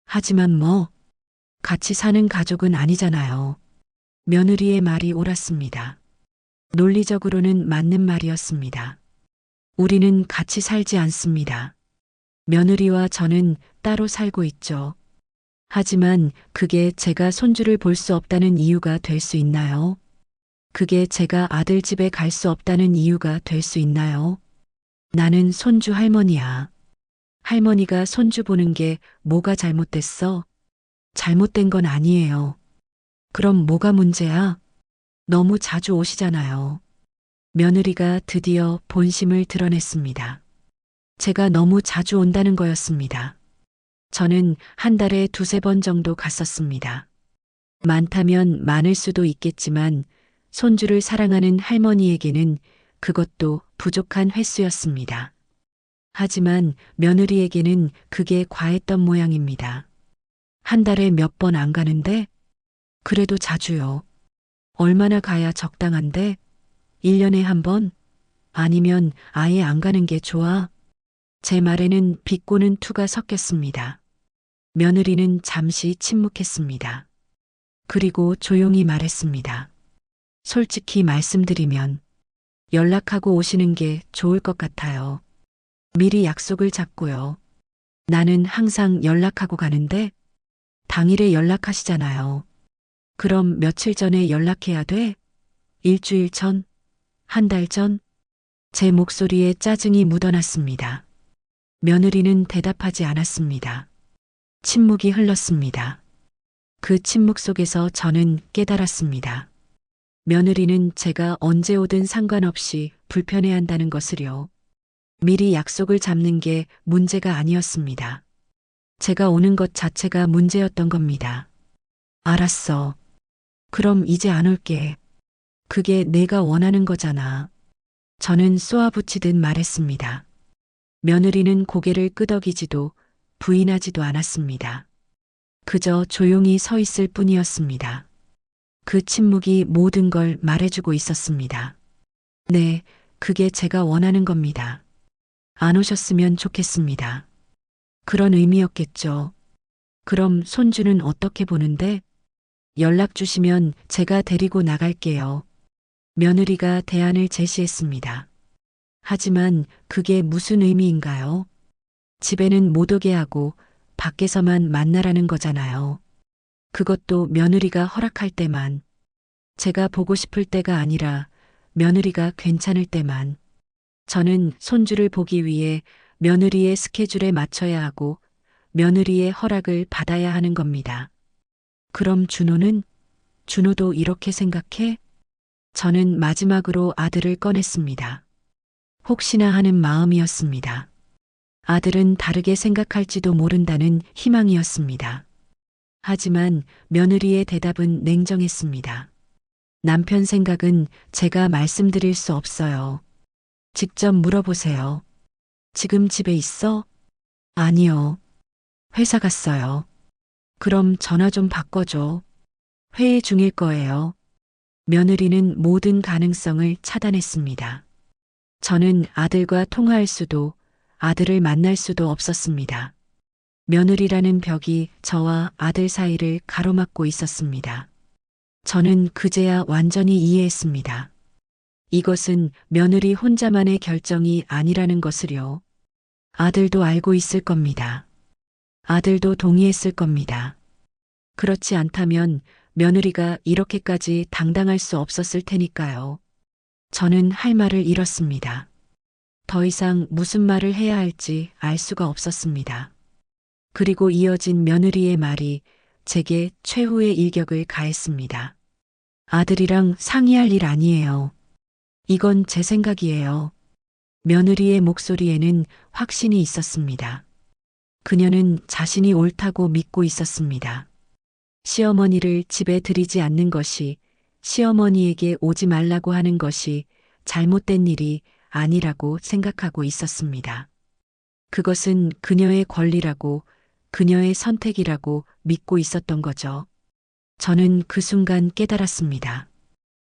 하지만 뭐, 같이 사는 가족은 아니잖아요. 며느리의 말이 옳았습니다. 논리적으로는 맞는 말이었습니다. 우리는 같이 살지 않습니다. 며느리와 저는 따로 살고 있죠. 하지만 그게 제가 손주를 볼 수 없다는 이유가 될 수 있나요? 그게 제가 아들 집에 갈 수 없다는 이유가 될 수 있나요? 나는 손주 할머니야. 할머니가 손주 보는 게 뭐가 잘못됐어? 잘못된 건 아니에요. 그럼 뭐가 문제야? 너무 자주 오시잖아요. 며느리가 드디어 본심을 드러냈습니다. 제가 너무 자주 온다는 거였습니다. 저는 한 달에 두세 번 정도 갔었습니다. 많다면 많을 수도 있겠지만 손주를 사랑하는 할머니에게는 그것도 부족한 횟수였습니다. 하지만 며느리에게는 그게 과했던 모양입니다. 한 달에 몇 번 안 가는데? 그래도 자주요. 얼마나 가야 적당한데? 1년에 한 번? 아니면 아예 안 가는 게 좋아? 제 말에는 비꼬는 투가 섞였습니다. 며느리는 잠시 침묵했습니다. 그리고 조용히 말했습니다. 솔직히 말씀드리면 연락하고 오시는 게 좋을 것 같아요. 미리 약속을 잡고요. 나는 항상 연락하고 가는데 당일에 연락하시잖아요. 그럼 며칠 전에 연락해야 돼? 일주일 전? 한 달 전? 제 목소리에 짜증이 묻어났습니다. 며느리는 대답하지 않았습니다. 침묵이 흘렀습니다. 그 침묵 속에서 저는 깨달았습니다. 며느리는 제가 언제 오든 상관없이 불편해한다는 것을요. 미리 약속을 잡는 게 문제가 아니었습니다. 제가 오는 것 자체가 문제였던 겁니다. 알았어. 그럼 이제 안 올게. 그게 내가 원하는 거잖아. 저는 쏘아붙이듯 말했습니다. 며느리는 고개를 끄덕이지도 부인하지도 않았습니다. 그저 조용히 서 있을 뿐이었습니다. 그 침묵이 모든 걸 말해주고 있었습니다. 네, 그게 제가 원하는 겁니다. 안 오셨으면 좋겠습니다. 그런 의미였겠죠. 그럼 손주는 어떻게 보는데? 연락 주시면 제가 데리고 나갈게요. 며느리가 대안을 제시했습니다. 하지만 그게 무슨 의미인가요? 집에는 못 오게 하고 밖에서만 만나라는 거잖아요. 그것도 며느리가 허락할 때만. 제가 보고 싶을 때가 아니라 며느리가 괜찮을 때만. 저는 손주를 보기 위해 며느리의 스케줄에 맞춰야 하고 며느리의 허락을 받아야 하는 겁니다. 그럼 준호는? 준호도 이렇게 생각해? 저는 마지막으로 아들을 꺼냈습니다. 혹시나 하는 마음이었습니다. 아들은 다르게 생각할지도 모른다는 희망이었습니다. 하지만 며느리의 대답은 냉정했습니다. 남편 생각은 제가 말씀드릴 수 없어요. 직접 물어보세요. 지금 집에 있어? 아니요. 회사 갔어요. 그럼 전화 좀 바꿔줘. 회의 중일 거예요. 며느리는 모든 가능성을 차단했습니다. 저는 아들과 통화할 수도 아들을 만날 수도 없었습니다. 며느리라는 벽이 저와 아들 사이를 가로막고 있었습니다. 저는 그제야 완전히 이해했습니다. 이것은 며느리 혼자만의 결정이 아니라는 것을요. 아들도 알고 있을 겁니다. 아들도 동의했을 겁니다. 그렇지 않다면 며느리가 이렇게까지 당당할 수 없었을 테니까요. 저는 할 말을 잃었습니다. 더 이상 무슨 말을 해야 할지 알 수가 없었습니다. 그리고 이어진 며느리의 말이 제게 최후의 일격을 가했습니다. 아들이랑 상의할 일 아니에요. 이건 제 생각이에요. 며느리의 목소리에는 확신이 있었습니다. 그녀는 자신이 옳다고 믿고 있었습니다. 시어머니를 집에 들이지 않는 것이, 시어머니에게 오지 말라고 하는 것이 잘못된 일이 아니라고 생각하고 있었습니다. 그것은 그녀의 권리라고, 그녀의 선택이라고 믿고 있었던 거죠. 저는 그 순간 깨달았습니다.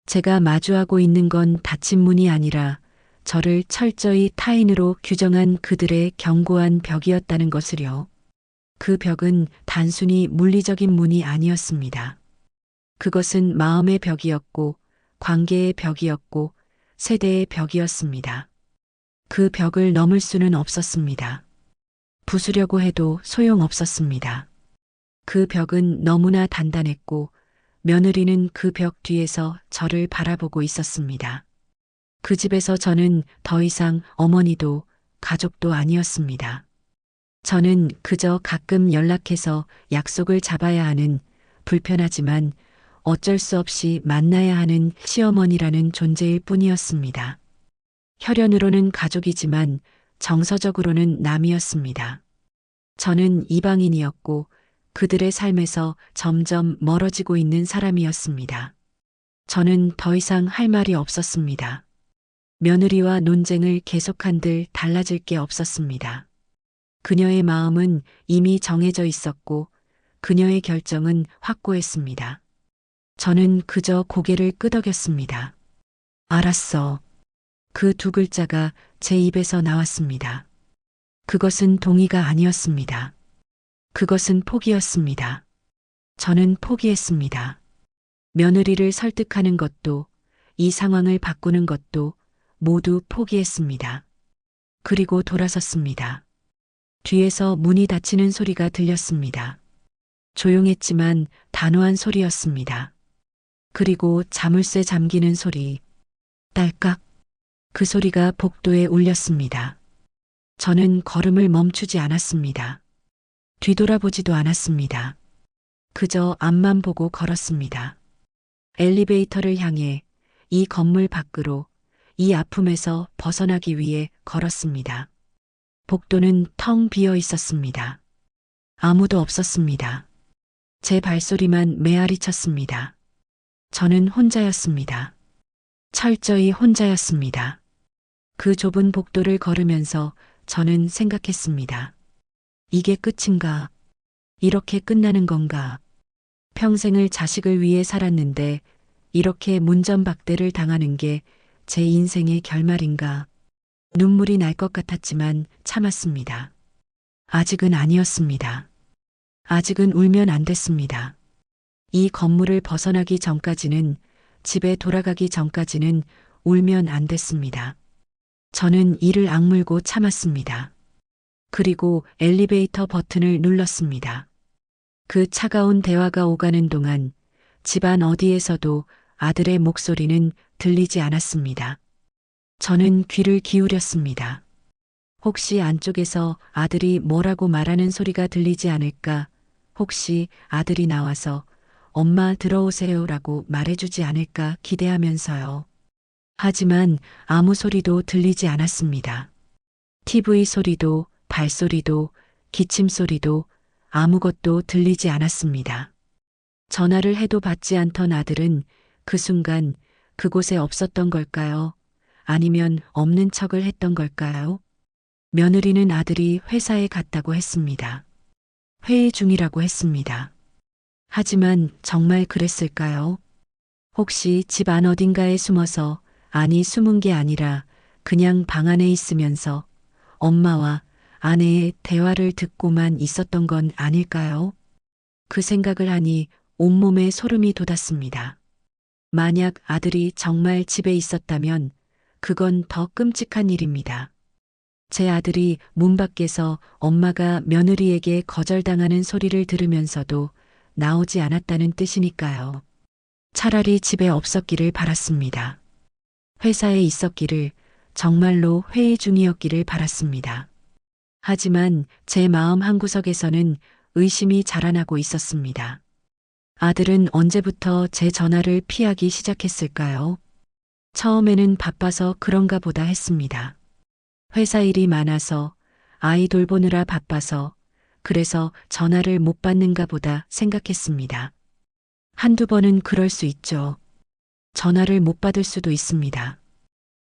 제가 마주하고 있는 건 닫힌 문이 아니라 저를 철저히 타인으로 규정한 그들의 견고한 벽이었다는 것을요. 그 벽은 단순히 물리적인 문이 아니었습니다. 그것은 마음의 벽이었고, 관계의 벽이었고, 세대의 벽이었습니다. 그 벽을 넘을 수는 없었습니다. 부수려고 해도 소용없었습니다. 그 벽은 너무나 단단했고, 며느리는 그 벽 뒤에서 저를 바라보고 있었습니다. 그 집에서 저는 더 이상 어머니도 가족도 아니었습니다. 저는 그저 가끔 연락해서 약속을 잡아야 하는 불편하지만 어쩔 수 없이 만나야 하는 시어머니라는 존재일 뿐이었습니다. 혈연으로는 가족이지만 정서적으로는 남이었습니다. 저는 이방인이었고 그들의 삶에서 점점 멀어지고 있는 사람이었습니다. 저는 더 이상 할 말이 없었습니다. 며느리와 논쟁을 계속한들 달라질 게 없었습니다. 그녀의 마음은 이미 정해져 있었고 그녀의 결정은 확고했습니다. 저는 그저 고개를 끄덕였습니다. 알았어. 그 두 글자가 제 입에서 나왔습니다. 그것은 동의가 아니었습니다. 그것은 포기였습니다. 저는 포기했습니다. 며느리를 설득하는 것도 이 상황을 바꾸는 것도 모두 포기했습니다. 그리고 돌아섰습니다. 뒤에서 문이 닫히는 소리가 들렸습니다. 조용했지만 단호한 소리였습니다. 그리고 자물쇠 잠기는 소리. 딸깍. 그 소리가 복도에 울렸습니다. 저는 걸음을 멈추지 않았습니다. 뒤돌아보지도 않았습니다. 그저 앞만 보고 걸었습니다. 엘리베이터를 향해 이 건물 밖으로 이 아픔에서 벗어나기 위해 걸었습니다. 복도는 텅 비어 있었습니다. 아무도 없었습니다. 제 발소리만 메아리 쳤습니다. 저는 혼자였습니다. 철저히 혼자였습니다. 그 좁은 복도를 걸으면서 저는 생각했습니다. 이게 끝인가? 이렇게 끝나는 건가? 평생을 자식을 위해 살았는데 이렇게 문전박대를 당하는 게 제 인생의 결말인가? 눈물이 날 것 같았지만 참았습니다. 아직은 아니었습니다. 아직은 울면 안 됐습니다. 이 건물을 벗어나기 전까지는, 집에 돌아가기 전까지는 울면 안 됐습니다. 저는 이를 악물고 참았습니다. 그리고 엘리베이터 버튼을 눌렀습니다. 그 차가운 대화가 오가는 동안 집안 어디에서도 아들의 목소리는 들리지 않았습니다. 저는 귀를 기울였습니다. 혹시 안쪽에서 아들이 뭐라고 말하는 소리가 들리지 않을까? 혹시 아들이 나와서 엄마 들어오세요라고 말해주지 않을까 기대하면서요. 하지만 아무 소리도 들리지 않았습니다. TV 소리도, 발소리도, 기침 소리도 아무것도 들리지 않았습니다. 전화를 해도 받지 않던 아들은 그 순간 그곳에 없었던 걸까요? 아니면 없는 척을 했던 걸까요? 며느리는 아들이 회사에 갔다고 했습니다. 회의 중이라고 했습니다. 하지만 정말 그랬을까요? 혹시 집 안 어딘가에 숨어서, 아니 숨은 게 아니라 그냥 방 안에 있으면서 엄마와 아내의 대화를 듣고만 있었던 건 아닐까요? 그 생각을 하니 온몸에 소름이 돋았습니다. 만약 아들이 정말 집에 있었다면 그건 더 끔찍한 일입니다. 제 아들이 문 밖에서 엄마가 며느리에게 거절당하는 소리를 들으면서도 나오지 않았다는 뜻이니까요. 차라리 집에 없었기를 바랐습니다. 회사에 있었기를, 정말로 회의 중이었기를 바랐습니다. 하지만 제 마음 한구석에서는 의심이 자라나고 있었습니다. 아들은 언제부터 제 전화를 피하기 시작했을까요? 처음에는 바빠서 그런가 보다 했습니다. 회사 일이 많아서, 아이 돌보느라 바빠서, 그래서 전화를 못 받는가 보다 생각했습니다. 한두 번은 그럴 수 있죠. 전화를 못 받을 수도 있습니다.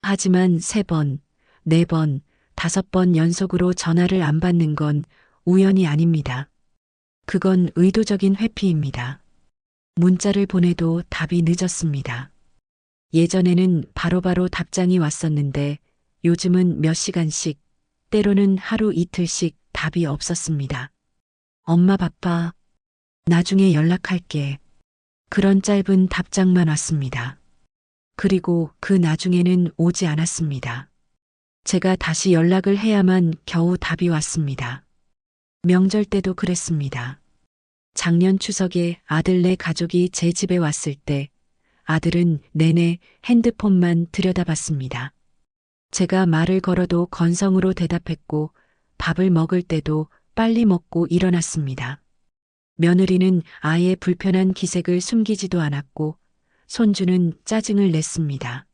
하지만 3번, 4번, 5번 연속으로 전화를 안 받는 건 우연이 아닙니다. 그건 의도적인 회피입니다. 문자를 보내도 답이 늦었습니다. 예전에는 바로바로 답장이 왔었는데 요즘은 몇 시간씩, 때로는 하루 이틀씩 답이 없었습니다. 엄마 바빠. 나중에 연락할게. 그런 짧은 답장만 왔습니다. 그리고 그 나중에는 오지 않았습니다. 제가 다시 연락을 해야만 겨우 답이 왔습니다. 명절 때도 그랬습니다. 작년 추석에 아들네 가족이 제 집에 왔을 때 아들은 내내 핸드폰만 들여다봤습니다. 제가 말을 걸어도 건성으로 대답했고 밥을 먹을 때도 빨리 먹고 일어났습니다. 며느리는 아예 불편한 기색을 숨기지도 않았고 손주는 짜증을 냈습니다.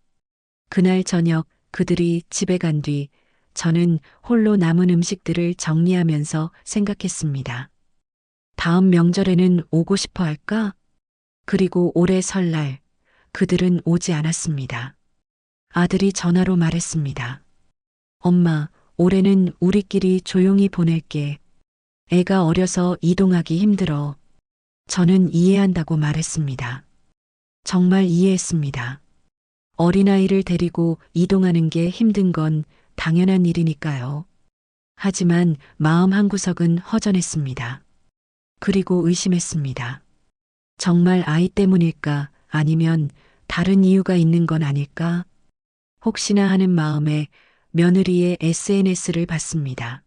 그날 저녁 그들이 집에 간 뒤 저는 홀로 남은 음식들을 정리하면서 생각했습니다. 다음 명절에는 오고 싶어 할까? 그리고 올해 설날 그들은 오지 않았습니다. 아들이 전화로 말했습니다. 엄마, 올해는 우리끼리 조용히 보낼게. 애가 어려서 이동하기 힘들어. 저는 이해한다고 말했습니다. 정말 이해했습니다. 어린아이를 데리고 이동하는 게 힘든 건 당연한 일이니까요. 하지만 마음 한구석은 허전했습니다. 그리고 의심했습니다. 정말 아이 때문일까? 아니면 다른 이유가 있는 건 아닐까? 혹시나 하는 마음에 며느리의 SNS를 봤습니다.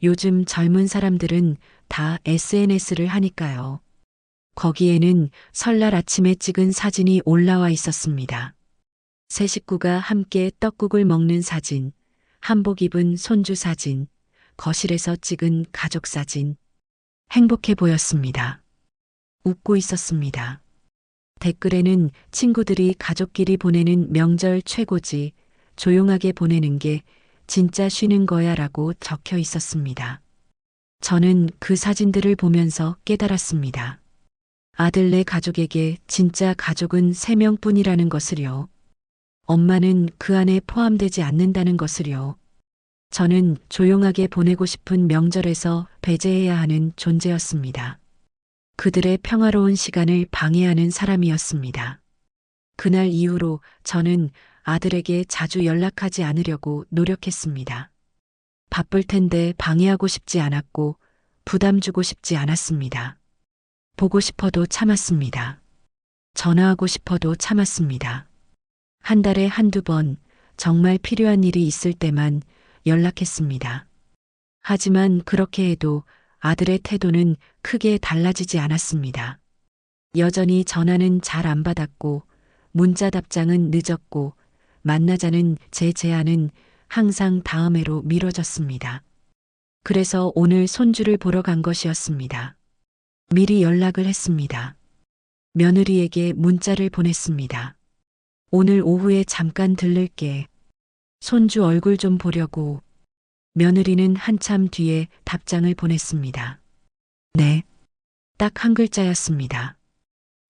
요즘 젊은 사람들은 다 SNS를 하니까요. 거기에는 설날 아침에 찍은 사진이 올라와 있었습니다. 세 식구가 함께 떡국을 먹는 사진, 한복 입은 손주 사진, 거실에서 찍은 가족 사진. 행복해 보였습니다. 웃고 있었습니다. 댓글에는 친구들이 가족끼리 보내는 명절 최고지, 조용하게 보내는 게 진짜 쉬는 거야 라고 적혀 있었습니다. 저는 그 사진들을 보면서 깨달았습니다. 아들네 가족에게 진짜 가족은 3명뿐이라는 것을요. 엄마는 그 안에 포함되지 않는다는 것을요. 저는 조용하게 보내고 싶은 명절에서 배제해야 하는 존재였습니다. 그들의 평화로운 시간을 방해하는 사람이었습니다. 그날 이후로 저는 아들에게 자주 연락하지 않으려고 노력했습니다. 바쁠 텐데 방해하고 싶지 않았고 부담 주고 싶지 않았습니다. 보고 싶어도 참았습니다. 전화하고 싶어도 참았습니다. 한 달에 한두 번, 정말 필요한 일이 있을 때만 연락했습니다. 하지만 그렇게 해도 아들의 태도는 크게 달라지지 않았습니다. 여전히 전화는 잘 안 받았고, 문자 답장은 늦었고, 만나자는 제 제안은 항상 다음해로 미뤄졌습니다. 그래서 오늘 손주를 보러 간 것이었습니다. 미리 연락을 했습니다. 며느리에게 문자를 보냈습니다. 오늘 오후에 잠깐 들를게. 손주 얼굴 좀 보려고. 며느리는 한참 뒤에 답장을 보냈습니다. 네. 딱 한 글자였습니다.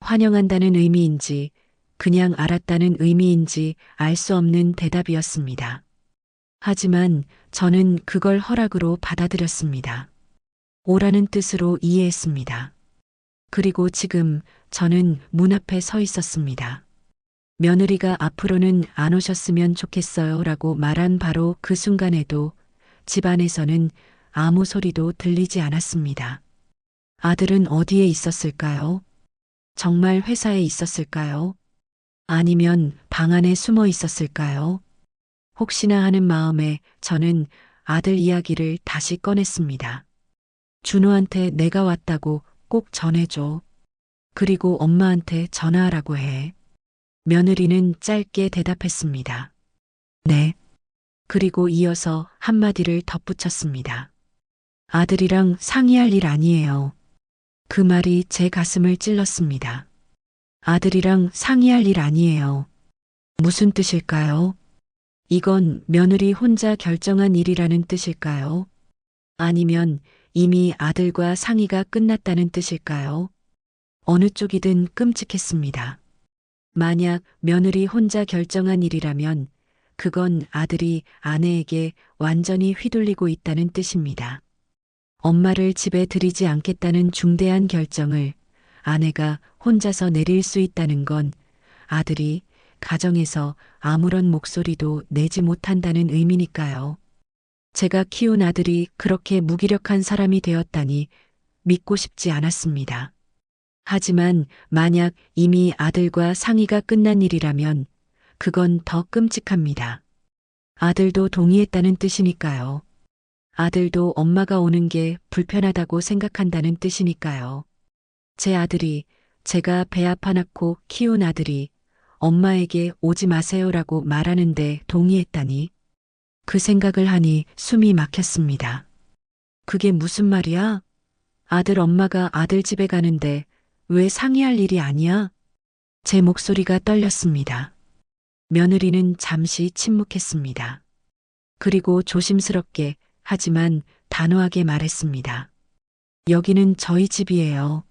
환영한다는 의미인지 그냥 알았다는 의미인지 알 수 없는 대답이었습니다. 하지만 저는 그걸 허락으로 받아들였습니다. 오라는 뜻으로 이해했습니다. 그리고 지금 저는 문 앞에 서 있었습니다. 며느리가 앞으로는 안 오셨으면 좋겠어요 라고 말한 바로 그 순간에도 집안에서는 아무 소리도 들리지 않았습니다. 아들은 어디에 있었을까요? 정말 회사에 있었을까요? 아니면 방 안에 숨어 있었을까요? 혹시나 하는 마음에 저는 아들 이야기를 다시 꺼냈습니다. 준호한테 내가 왔다고 꼭 전해줘. 그리고 엄마한테 전화하라고 해. 며느리는 짧게 대답했습니다. 네. 그리고 이어서 한마디를 덧붙였습니다. 아들이랑 상의할 일 아니에요. 그 말이 제 가슴을 찔렀습니다. 아들이랑 상의할 일 아니에요. 무슨 뜻일까요? 이건 며느리 혼자 결정한 일이라는 뜻일까요? 아니면 이미 아들과 상의가 끝났다는 뜻일까요? 어느 쪽이든 끔찍했습니다. 만약 며느리 혼자 결정한 일이라면 그건 아들이 아내에게 완전히 휘둘리고 있다는 뜻입니다. 엄마를 집에 들이지 않겠다는 중대한 결정을 아내가 혼자서 내릴 수 있다는 건 아들이 가정에서 아무런 목소리도 내지 못한다는 의미니까요. 제가 키운 아들이 그렇게 무기력한 사람이 되었다니 믿고 싶지 않았습니다. 하지만 만약 이미 아들과 상의가 끝난 일이라면 그건 더 끔찍합니다. 아들도 동의했다는 뜻이니까요. 아들도 엄마가 오는 게 불편하다고 생각한다는 뜻이니까요. 제 아들이, 제가 배 아파 낳고 키운 아들이 엄마에게 오지 마세요라고 말하는데 동의했다니. 그 생각을 하니 숨이 막혔습니다. 그게 무슨 말이야? 아들 엄마가 아들 집에 가는데 왜 상의할 일이 아니야? 제 목소리가 떨렸습니다. 며느리는 잠시 침묵했습니다. 그리고 조심스럽게 하지만 단호하게 말했습니다. 여기는 저희 집이에요.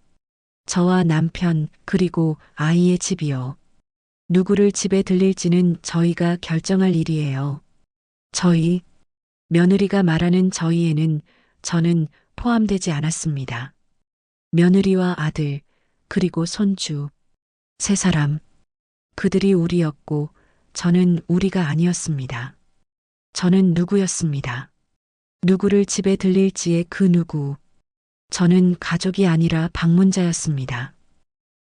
저와 남편 그리고 아이의 집이요. 누구를 집에 들릴지는 저희가 결정할 일이에요. 저희, 며느리가 말하는 저희에는 저는 포함되지 않았습니다. 며느리와 아들, 그리고 손주, 세 사람, 그들이 우리였고 저는 우리가 아니었습니다. 저는 누구였습니다. 누구를 집에 들릴지의 그 누구. 저는 가족이 아니라 방문자였습니다.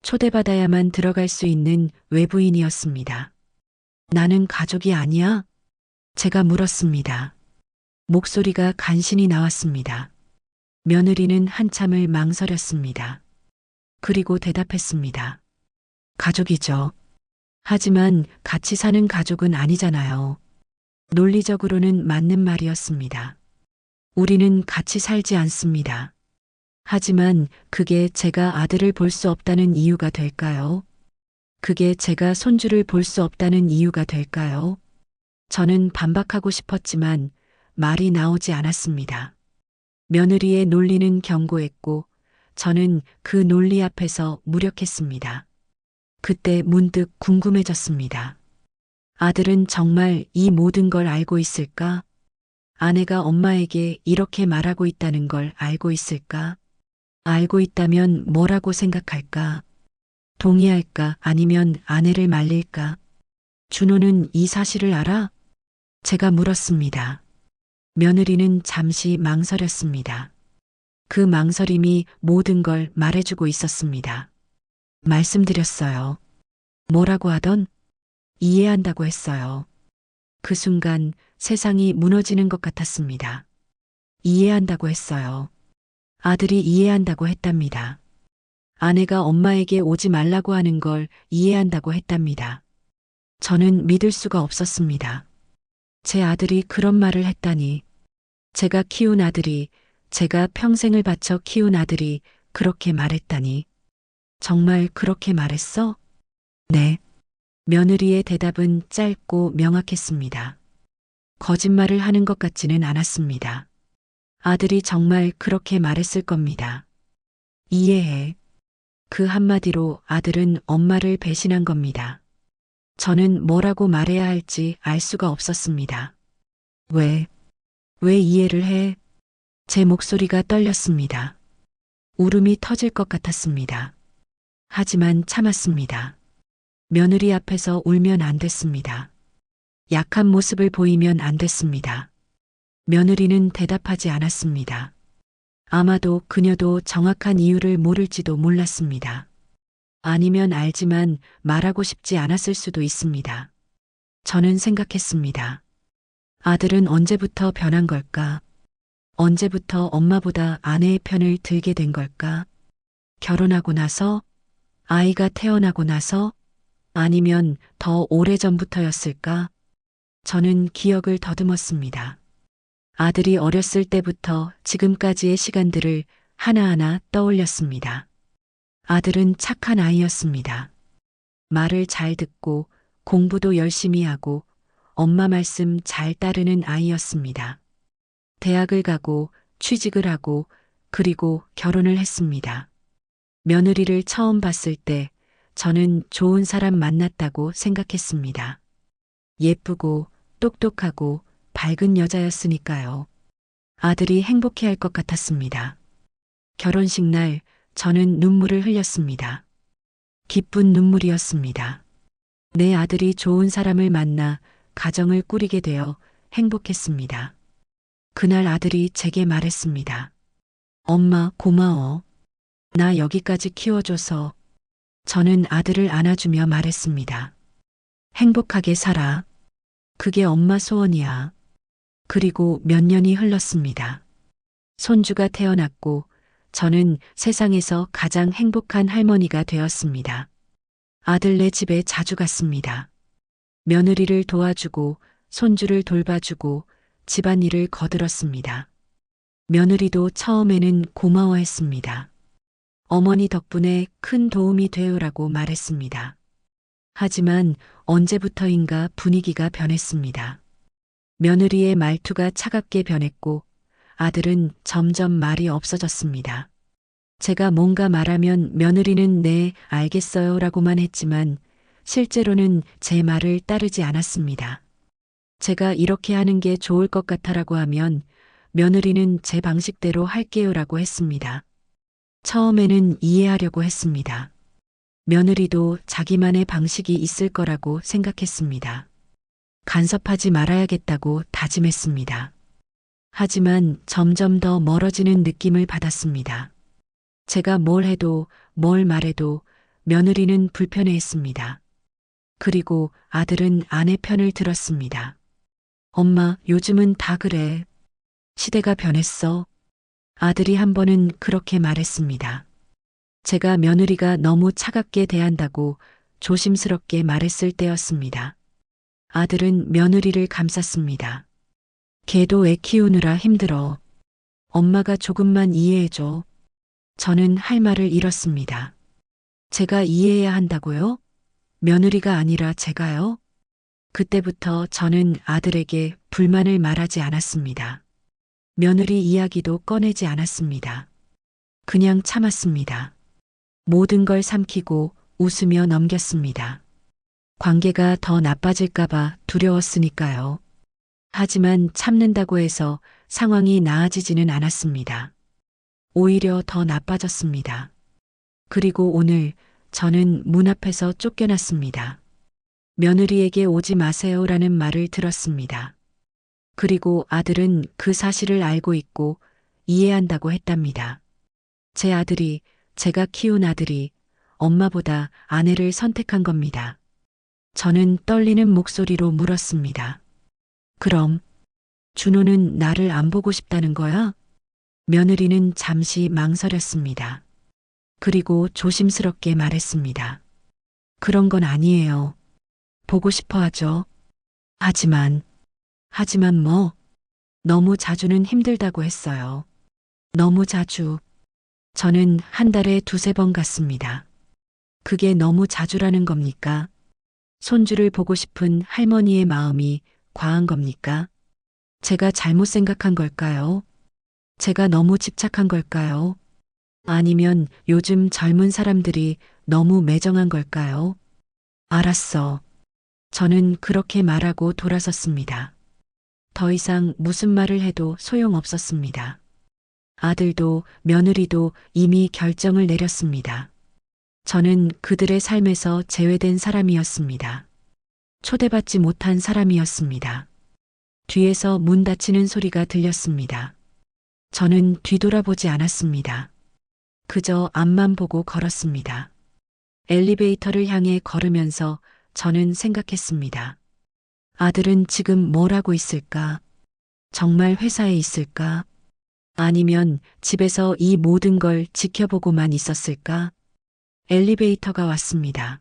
초대받아야만 들어갈 수 있는 외부인이었습니다. 나는 가족이 아니야? 제가 물었습니다. 목소리가 간신히 나왔습니다. 며느리는 한참을 망설였습니다. 그리고 대답했습니다. 가족이죠. 하지만 같이 사는 가족은 아니잖아요. 논리적으로는 맞는 말이었습니다. 우리는 같이 살지 않습니다. 하지만 그게 제가 아들을 볼 수 없다는 이유가 될까요? 그게 제가 손주를 볼 수 없다는 이유가 될까요? 저는 반박하고 싶었지만 말이 나오지 않았습니다. 며느리의 논리는 견고했고 저는 그 논리 앞에서 무력했습니다. 그때 문득 궁금해졌습니다. 아들은 정말 이 모든 걸 알고 있을까? 아내가 엄마에게 이렇게 말하고 있다는 걸 알고 있을까? 알고 있다면 뭐라고 생각할까? 동의할까? 아니면 아내를 말릴까? 준호는 이 사실을 알아? 제가 물었습니다. 며느리는 잠시 망설였습니다. 그 망설임이 모든 걸 말해주고 있었습니다. 말씀드렸어요. 뭐라고 하던? 이해한다고 했어요. 그 순간 세상이 무너지는 것 같았습니다. 이해한다고 했어요. 아들이 이해한다고 했답니다. 아내가 엄마에게 오지 말라고 하는 걸 이해한다고 했답니다. 저는 믿을 수가 없었습니다. 제 아들이 그런 말을 했다니. 제가 키운 아들이, 제가 평생을 바쳐 키운 아들이 그렇게 말했다니. 정말 그렇게 말했어? 네. 며느리의 대답은 짧고 명확했습니다. 거짓말을 하는 것 같지는 않았습니다. 아들이 정말 그렇게 말했을 겁니다. 이해해. 그 한마디로 아들은 엄마를 배신한 겁니다. 저는 뭐라고 말해야 할지 알 수가 없었습니다. 왜 이해를 해? 제 목소리가 떨렸습니다. 울음이 터질 것 같았습니다. 하지만 참았습니다. 며느리 앞에서 울면 안 됐습니다. 약한 모습을 보이면 안 됐습니다. 며느리는 대답하지 않았습니다. 아마도 그녀도 정확한 이유를 모를지도 몰랐습니다. 아니면 알지만 말하고 싶지 않았을 수도 있습니다. 저는 생각했습니다. 아들은 언제부터 변한 걸까? 언제부터 엄마보다 아내의 편을 들게 된 걸까? 결혼하고 나서? 아이가 태어나고 나서? 아니면 더 오래전부터였을까? 저는 기억을 더듬었습니다. 아들이 어렸을 때부터 지금까지의 시간들을 하나하나 떠올렸습니다. 아들은 착한 아이였습니다. 말을 잘 듣고 공부도 열심히 하고 엄마 말씀 잘 따르는 아이였습니다. 대학을 가고 취직을 하고 그리고 결혼을 했습니다. 며느리를 처음 봤을 때 저는 좋은 사람 만났다고 생각했습니다. 예쁘고 똑똑하고 밝은 여자였으니까요. 아들이 행복해할 것 같았습니다. 결혼식 날 저는 눈물을 흘렸습니다. 기쁜 눈물이었습니다. 내 아들이 좋은 사람을 만나 가정을 꾸리게 되어 행복했습니다. 그날 아들이 제게 말했습니다. 엄마 고마워. 나 여기까지 키워줘서. 저는 아들을 안아주며 말했습니다. 행복하게 살아. 그게 엄마 소원이야. 그리고 몇 년이 흘렀습니다. 손주가 태어났고 저는 세상에서 가장 행복한 할머니가 되었습니다. 아들네 집에 자주 갔습니다. 며느리를 도와주고 손주를 돌봐주고 집안일을 거들었습니다. 며느리도 처음에는 고마워했습니다. 어머니 덕분에 큰 도움이 되요라고 말했습니다. 하지만 언제부터인가 분위기가 변했습니다. 며느리의 말투가 차갑게 변했고 아들은 점점 말이 없어졌습니다. 제가 뭔가 말하면 며느리는 네, 알겠어요 라고만 했지만 실제로는 제 말을 따르지 않았습니다. 제가 이렇게 하는 게 좋을 것 같아라고 하면 며느리는 제 방식대로 할게요라고 했습니다. 처음에는 이해하려고 했습니다. 며느리도 자기만의 방식이 있을 거라고 생각했습니다. 간섭하지 말아야겠다고 다짐했습니다. 하지만 점점 더 멀어지는 느낌을 받았습니다. 제가 뭘 해도 뭘 말해도 며느리는 불편해했습니다. 그리고 아들은 아내 편을 들었습니다. 엄마, 요즘은 다 그래. 시대가 변했어. 아들이 한 번은 그렇게 말했습니다. 제가 며느리가 너무 차갑게 대한다고 조심스럽게 말했을 때였습니다. 아들은 며느리를 감쌌습니다. 걔도 애 키우느라 힘들어. 엄마가 조금만 이해해줘. 저는 할 말을 잃었습니다. 제가 이해해야 한다고요? 며느리가 아니라 제가요? 그때부터 저는 아들에게 불만을 말하지 않았습니다. 며느리 이야기도 꺼내지 않았습니다. 그냥 참았습니다. 모든 걸 삼키고 웃으며 넘겼습니다. 관계가 더 나빠질까봐 두려웠으니까요. 하지만 참는다고 해서 상황이 나아지지는 않았습니다. 오히려 더 나빠졌습니다. 그리고 오늘 저는 문 앞에서 쫓겨났습니다. 며느리에게 오지 마세요라는 말을 들었습니다. 그리고 아들은 그 사실을 알고 있고 이해한다고 했답니다. 제 아들이, 제가 키운 아들이 엄마보다 아내를 선택한 겁니다. 저는 떨리는 목소리로 물었습니다. 그럼 준호는 나를 안 보고 싶다는 거야? 며느리는 잠시 망설였습니다. 그리고 조심스럽게 말했습니다. 그런 건 아니에요. 보고 싶어 하죠. 하지만, 하지만 뭐, 너무 자주는 힘들다고 했어요. 너무 자주. 저는 한 달에 두세 번 갔습니다. 그게 너무 자주라는 겁니까? 손주를 보고 싶은 할머니의 마음이 과한 겁니까? 제가 잘못 생각한 걸까요? 제가 너무 집착한 걸까요? 아니면 요즘 젊은 사람들이 너무 매정한 걸까요? 알았어. 저는 그렇게 말하고 돌아섰습니다. 더 이상 무슨 말을 해도 소용없었습니다. 아들도 며느리도 이미 결정을 내렸습니다. 저는 그들의 삶에서 제외된 사람이었습니다. 초대받지 못한 사람이었습니다. 뒤에서 문 닫히는 소리가 들렸습니다. 저는 뒤돌아보지 않았습니다. 그저 앞만 보고 걸었습니다. 엘리베이터를 향해 걸으면서 저는 생각했습니다. 아들은 지금 뭘 하고 있을까? 정말 회사에 있을까? 아니면 집에서 이 모든 걸 지켜보고만 있었을까? 엘리베이터가 왔습니다.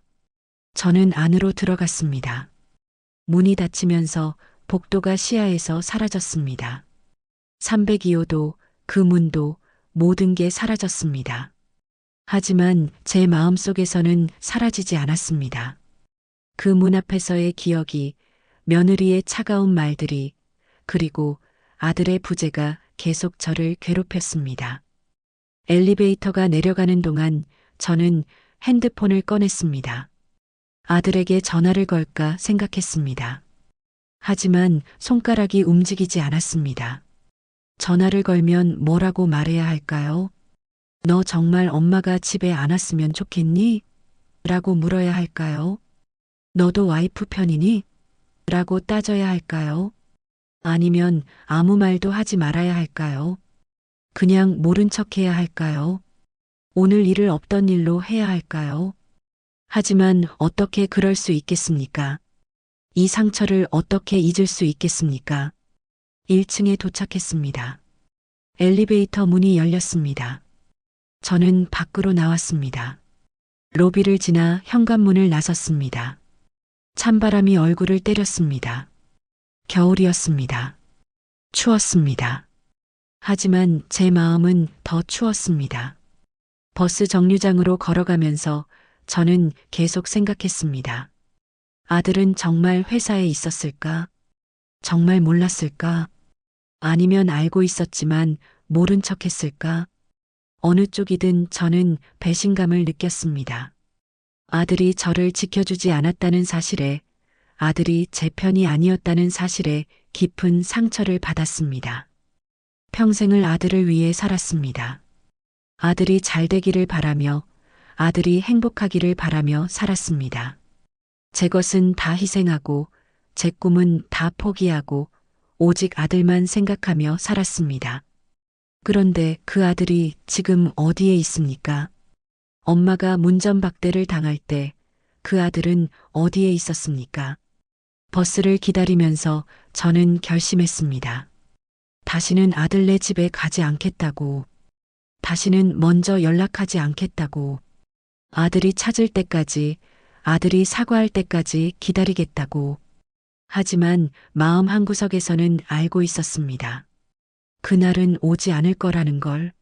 저는 안으로 들어갔습니다. 문이 닫히면서 복도가 시야에서 사라졌습니다. 302호도 그 문도 모든 게 사라졌습니다. 하지만 제 마음속에서는 사라지지 않았습니다. 그 문 앞에서의 기억이, 며느리의 차가운 말들이, 그리고 아들의 부재가 계속 저를 괴롭혔습니다. 엘리베이터가 내려가는 동안 저는 핸드폰을 꺼냈습니다. 아들에게 전화를 걸까 생각했습니다. 하지만 손가락이 움직이지 않았습니다. 전화를 걸면 뭐라고 말해야 할까요? 너 정말 엄마가 집에 안 왔으면 좋겠니? 라고 물어야 할까요? 너도 와이프 편이니? 라고 따져야 할까요? 아니면 아무 말도 하지 말아야 할까요? 그냥 모른 척 해야 할까요? 오늘 일을 없던 일로 해야 할까요? 하지만 어떻게 그럴 수 있겠습니까? 이 상처를 어떻게 잊을 수 있겠습니까? 1층에 도착했습니다. 엘리베이터 문이 열렸습니다. 저는 밖으로 나왔습니다. 로비를 지나 현관문을 나섰습니다. 찬바람이 얼굴을 때렸습니다. 겨울이었습니다. 추웠습니다. 하지만 제 마음은 더 추웠습니다. 버스 정류장으로 걸어가면서 저는 계속 생각했습니다. 아들은 정말 회사에 있었을까? 정말 몰랐을까? 아니면 알고 있었지만 모른 척 했을까? 어느 쪽이든 저는 배신감을 느꼈습니다. 아들이 저를 지켜주지 않았다는 사실에, 아들이 제 편이 아니었다는 사실에 깊은 상처를 받았습니다. 평생을 아들을 위해 살았습니다. 아들이 잘 되기를 바라며, 아들이 행복하기를 바라며 살았습니다. 제 것은 다 희생하고, 제 꿈은 다 포기하고, 오직 아들만 생각하며 살았습니다. 그런데 그 아들이 지금 어디에 있습니까? 엄마가 문전박대를 당할 때 그 아들은 어디에 있었습니까? 버스를 기다리면서 저는 결심했습니다. 다시는 아들네 집에 가지 않겠다고. 다시는 먼저 연락하지 않겠다고. 아들이 찾을 때까지, 아들이 사과할 때까지 기다리겠다고. 하지만 마음 한구석에서는 알고 있었습니다. 그날은 오지 않을 거라는 걸.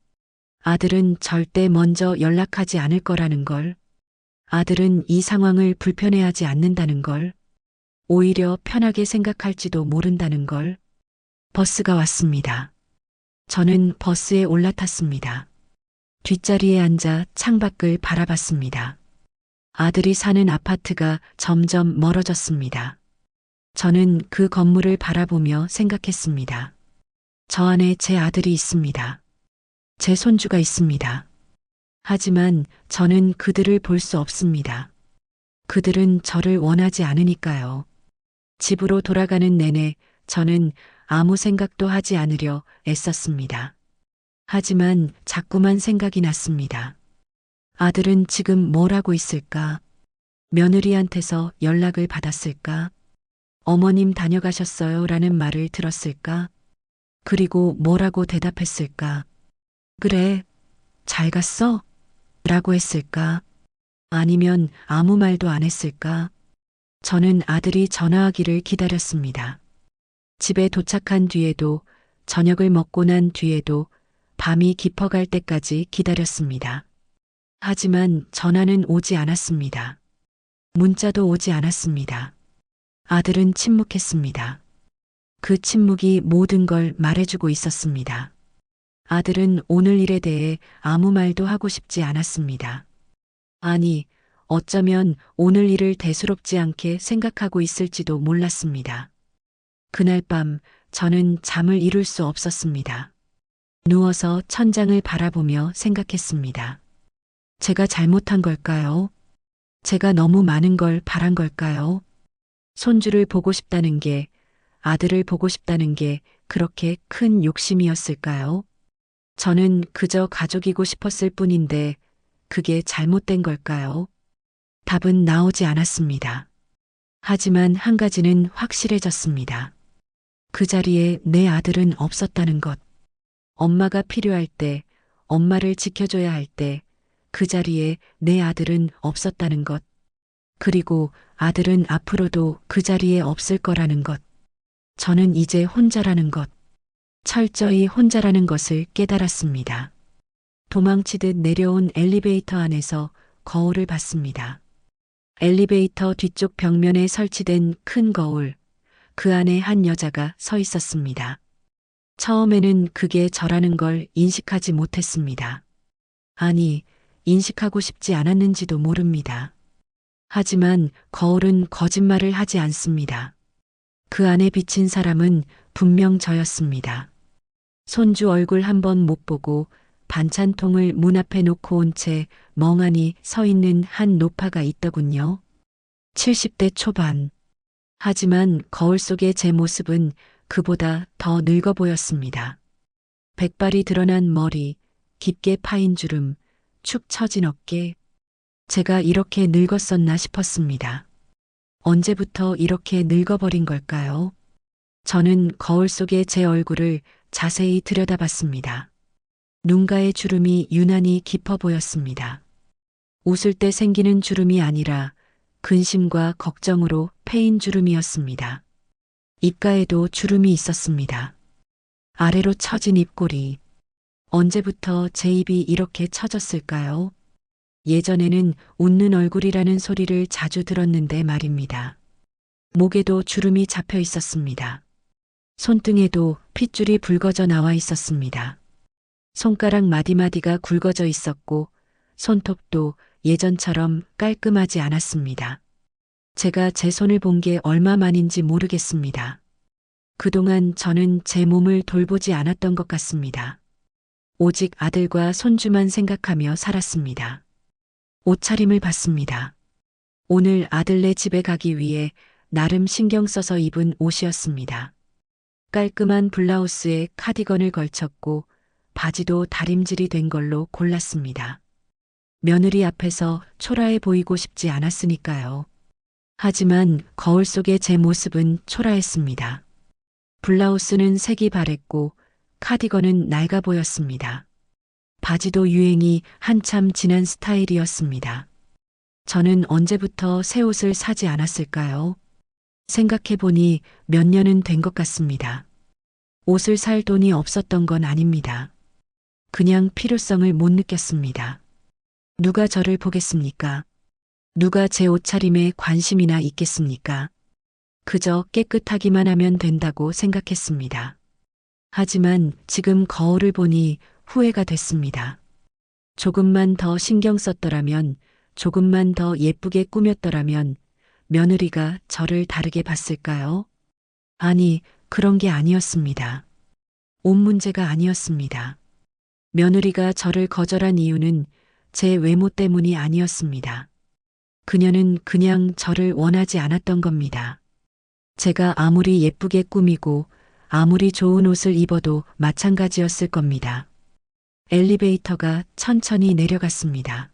아들은 절대 먼저 연락하지 않을 거라는 걸. 아들은 이 상황을 불편해하지 않는다는 걸. 오히려 편하게 생각할지도 모른다는 걸. 버스가 왔습니다. 저는 버스에 올라탔습니다. 뒷자리에 앉아 창밖을 바라봤습니다. 아들이 사는 아파트가 점점 멀어졌습니다. 저는 그 건물을 바라보며 생각했습니다. 저 안에 제 아들이 있습니다. 제 손주가 있습니다. 하지만 저는 그들을 볼 수 없습니다. 그들은 저를 원하지 않으니까요. 집으로 돌아가는 내내 저는 아무 생각도 하지 않으려 애썼습니다. 하지만 자꾸만 생각이 났습니다. 아들은 지금 뭘 하고 있을까? 며느리한테서 연락을 받았을까? 어머님 다녀가셨어요 라는 말을 들었을까? 그리고 뭐라고 대답했을까? 그래, 잘 갔어? 라고 했을까? 아니면 아무 말도 안 했을까? 저는 아들이 전화하기를 기다렸습니다. 집에 도착한 뒤에도, 저녁을 먹고 난 뒤에도 밤이 깊어갈 때까지 기다렸습니다. 하지만 전화는 오지 않았습니다. 문자도 오지 않았습니다. 아들은 침묵했습니다. 그 침묵이 모든 걸 말해주고 있었습니다. 아들은 오늘 일에 대해 아무 말도 하고 싶지 않았습니다. 아니, 어쩌면 오늘 일을 대수롭지 않게 생각하고 있을지도 몰랐습니다. 그날 밤 저는 잠을 이룰 수 없었습니다. 누워서 천장을 바라보며 생각했습니다. 제가 잘못한 걸까요? 제가 너무 많은 걸 바란 걸까요? 손주를 보고 싶다는 게, 아들을 보고 싶다는 게 그렇게 큰 욕심이었을까요? 저는 그저 가족이고 싶었을 뿐인데 그게 잘못된 걸까요? 답은 나오지 않았습니다. 하지만 한 가지는 확실해졌습니다. 그 자리에 내 아들은 없었다는 것. 엄마가 필요할 때, 엄마를 지켜줘야 할 때, 그 자리에 내 아들은 없었다는 것. 그리고 아들은 앞으로도 그 자리에 없을 거라는 것. 저는 이제 혼자라는 것. 철저히 혼자라는 것을 깨달았습니다. 도망치듯 내려온 엘리베이터 안에서 거울을 봤습니다. 엘리베이터 뒤쪽 벽면에 설치된 큰 거울, 그 안에 한 여자가 서 있었습니다. 처음에는 그게 저라는 걸 인식하지 못했습니다. 아니, 인식하고 싶지 않았는지도 모릅니다. 하지만 거울은 거짓말을 하지 않습니다. 그 안에 비친 사람은 분명 저였습니다. 손주 얼굴 한 번 못 보고 반찬통을 문 앞에 놓고 온 채 멍하니 서 있는 한 노파가 있더군요. 70대 초반. 하지만 거울 속의 제 모습은 그보다 더 늙어 보였습니다. 백발이 드러난 머리, 깊게 파인 주름, 축 처진 어깨. 제가 이렇게 늙었었나 싶었습니다. 언제부터 이렇게 늙어버린 걸까요? 저는 거울 속의 제 얼굴을 자세히 들여다봤습니다. 눈가의 주름이 유난히 깊어 보였습니다. 웃을 때 생기는 주름이 아니라 근심과 걱정으로 패인 주름이었습니다. 입가에도 주름이 있었습니다. 아래로 처진 입꼬리. 언제부터 제 입이 이렇게 처졌을까요? 예전에는 웃는 얼굴이라는 소리를 자주 들었는데 말입니다. 목에도 주름이 잡혀 있었습니다. 손등에도 핏줄이 붉어져 나와 있었습니다. 손가락 마디마디가 굵어져 있었고 손톱도 예전처럼 깔끔하지 않았습니다. 제가 제 손을 본 게 얼마 만인지 모르겠습니다. 그동안 저는 제 몸을 돌보지 않았던 것 같습니다. 오직 아들과 손주만 생각하며 살았습니다. 옷차림을 봤습니다. 오늘 아들네 집에 가기 위해 나름 신경 써서 입은 옷이었습니다. 깔끔한 블라우스에 카디건을 걸쳤고 바지도 다림질이 된 걸로 골랐습니다. 며느리 앞에서 초라해 보이고 싶지 않았으니까요. 하지만 거울 속의 제 모습은 초라했습니다. 블라우스는 색이 바랬고 카디건은 낡아 보였습니다. 바지도 유행이 한참 지난 스타일이었습니다. 저는 언제부터 새 옷을 사지 않았을까요? 생각해보니 몇 년은 된 것 같습니다. 옷을 살 돈이 없었던 건 아닙니다. 그냥 필요성을 못 느꼈습니다. 누가 저를 보겠습니까? 누가 제 옷차림에 관심이나 있겠습니까? 그저 깨끗하기만 하면 된다고 생각했습니다. 하지만 지금 거울을 보니 후회가 됐습니다. 조금만 더 신경 썼더라면, 조금만 더 예쁘게 꾸몄더라면 며느리가 저를 다르게 봤을까요? 아니, 그런 게 아니었습니다. 옷 문제가 아니었습니다. 며느리가 저를 거절한 이유는 제 외모 때문이 아니었습니다. 그녀는 그냥 저를 원하지 않았던 겁니다. 제가 아무리 예쁘게 꾸미고 아무리 좋은 옷을 입어도 마찬가지였을 겁니다. 엘리베이터가 천천히 내려갔습니다.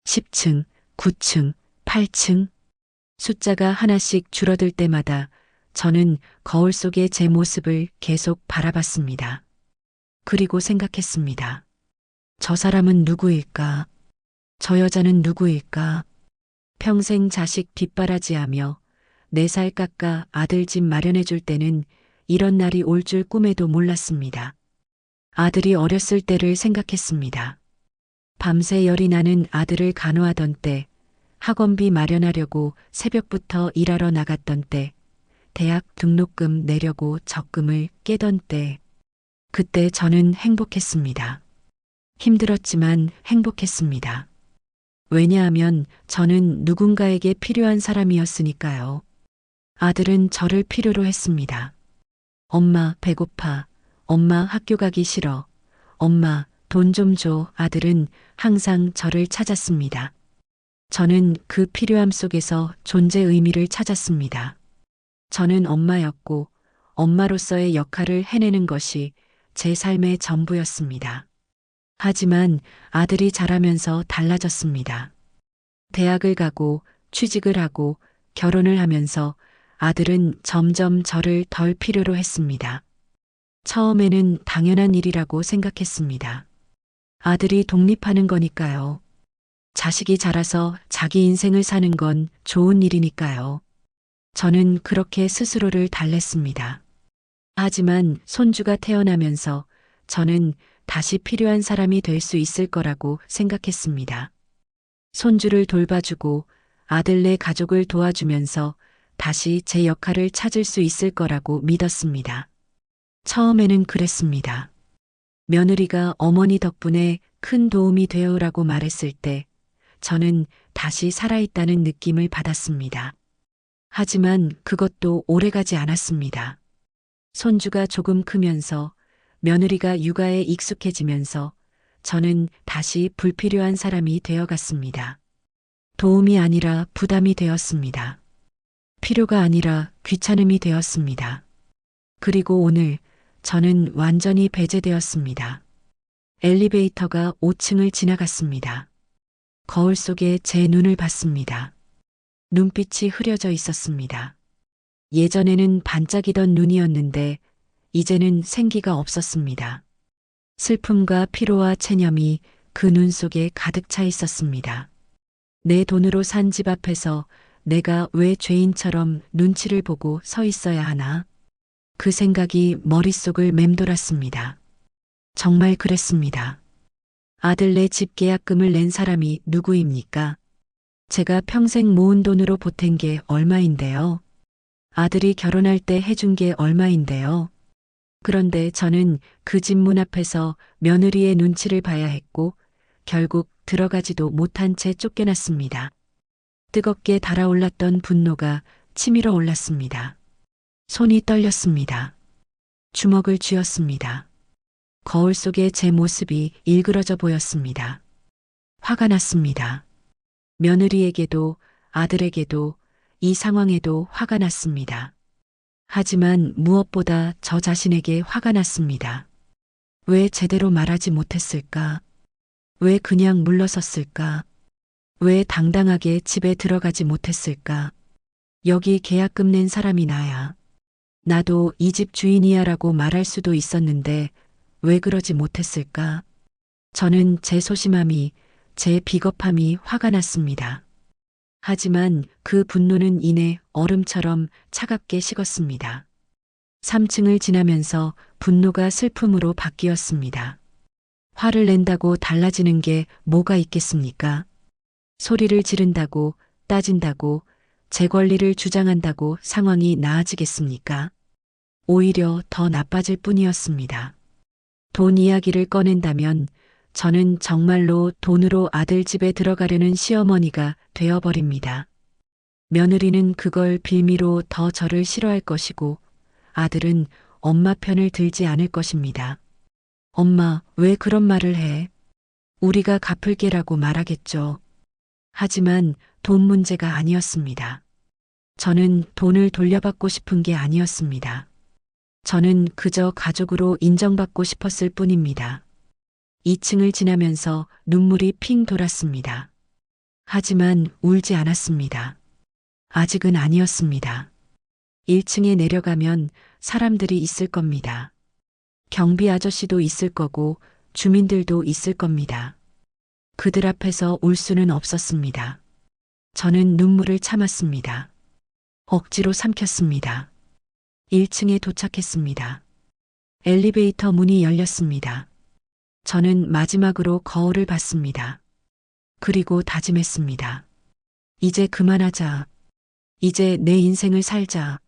10층, 9층, 8층. 숫자가 하나씩 줄어들 때마다 저는 거울 속의 제 모습을 계속 바라봤습니다. 그리고 생각했습니다. 저 사람은 누구일까? 저 여자는 누구일까? 평생 자식 뒷바라지하며 4살 깎아 아들 집 마련해 줄 때는 이런 날이 올 줄 꿈에도 몰랐습니다. 아들이 어렸을 때를 생각했습니다. 밤새 열이 나는 아들을 간호하던 때, 학원비 마련하려고 새벽부터 일하러 나갔던 때, 대학 등록금 내려고 적금을 깨던 때, 그때 저는 행복했습니다. 힘들었지만 행복했습니다. 왜냐하면 저는 누군가에게 필요한 사람이었으니까요. 아들은 저를 필요로 했습니다. 엄마, 배고파. 엄마, 학교 가기 싫어. 엄마, 돈 좀 줘. 아들은 항상 저를 찾았습니다. 저는 그 필요함 속에서 존재 의미를 찾았습니다. 저는 엄마였고, 엄마로서의 역할을 해내는 것이 제 삶의 전부였습니다. 하지만 아들이 자라면서 달라졌습니다. 대학을 가고 취직을 하고 결혼을 하면서 아들은 점점 저를 덜 필요로 했습니다. 처음에는 당연한 일이라고 생각했습니다. 아들이 독립하는 거니까요. 자식이 자라서 자기 인생을 사는 건 좋은 일이니까요. 저는 그렇게 스스로를 달랬습니다. 하지만 손주가 태어나면서 저는 다시 필요한 사람이 될 수 있을 거라고 생각했습니다. 손주를 돌봐주고 아들네 가족을 도와주면서 다시 제 역할을 찾을 수 있을 거라고 믿었습니다. 처음에는 그랬습니다. 며느리가 어머니 덕분에 큰 도움이 되어라고 말했을 때 저는 다시 살아있다는 느낌을 받았습니다. 하지만 그것도 오래가지 않았습니다. 손주가 조금 크면서 며느리가 육아에 익숙해지면서 저는 다시 불필요한 사람이 되어갔습니다. 도움이 아니라 부담이 되었습니다. 필요가 아니라 귀찮음이 되었습니다. 그리고 오늘 저는 완전히 배제되었습니다. 엘리베이터가 5층을 지나갔습니다. 거울 속에 제 눈을 봤습니다. 눈빛이 흐려져 있었습니다. 예전에는 반짝이던 눈이었는데 이제는 생기가 없었습니다. 슬픔과 피로와 체념이 그 눈 속에 가득 차 있었습니다. 내 돈으로 산 집 앞에서 내가 왜 죄인처럼 눈치를 보고 서 있어야 하나? 그 생각이 머릿속을 맴돌았습니다. 정말 그랬습니다. 아들네 집 계약금을 낸 사람이 누구입니까? 제가 평생 모은 돈으로 보탠 게 얼마인데요? 아들이 결혼할 때 해준 게 얼마인데요? 그런데 저는 그 집 문 앞에서 며느리의 눈치를 봐야 했고 결국 들어가지도 못한 채 쫓겨났습니다. 뜨겁게 달아올랐던 분노가 치밀어 올랐습니다. 손이 떨렸습니다. 주먹을 쥐었습니다. 거울 속에 제 모습이 일그러져 보였습니다. 화가 났습니다. 며느리에게도 아들에게도 이 상황에도 화가 났습니다. 하지만 무엇보다 저 자신에게 화가 났습니다. 왜 제대로 말하지 못했을까? 왜 그냥 물러섰을까? 왜 당당하게 집에 들어가지 못했을까? 여기 계약금 낸 사람이 나야. 나도 이 집 주인이야 라고 말할 수도 있었는데 왜 그러지 못했을까? 저는 제 소심함이, 제 비겁함이 화가 났습니다. 하지만 그 분노는 이내 얼음처럼 차갑게 식었습니다. 3층을 지나면서 분노가 슬픔으로 바뀌었습니다. 화를 낸다고 달라지는 게 뭐가 있겠습니까? 소리를 지른다고, 따진다고, 제 권리를 주장한다고 상황이 나아지겠습니까? 오히려 더 나빠질 뿐이었습니다. 돈 이야기를 꺼낸다면 저는 정말로 돈으로 아들 집에 들어가려는 시어머니가 되어버립니다. 며느리는 그걸 빌미로 더 저를 싫어할 것이고 아들은 엄마 편을 들지 않을 것입니다. 엄마, 왜 그런 말을 해? 우리가 갚을게라고 말하겠죠. 하지만 돈 문제가 아니었습니다. 저는 돈을 돌려받고 싶은 게 아니었습니다. 저는 그저 가족으로 인정받고 싶었을 뿐입니다. 2층을 지나면서 눈물이 핑 돌았습니다. 하지만 울지 않았습니다. 아직은 아니었습니다. 1층에 내려가면 사람들이 있을 겁니다. 경비 아저씨도 있을 거고 주민들도 있을 겁니다. 그들 앞에서 울 수는 없었습니다. 저는 눈물을 참았습니다. 억지로 삼켰습니다. 1층에 도착했습니다. 엘리베이터 문이 열렸습니다. 저는 마지막으로 거울을 봤습니다. 그리고 다짐했습니다. 이제 그만하자. 이제 내 인생을 살자.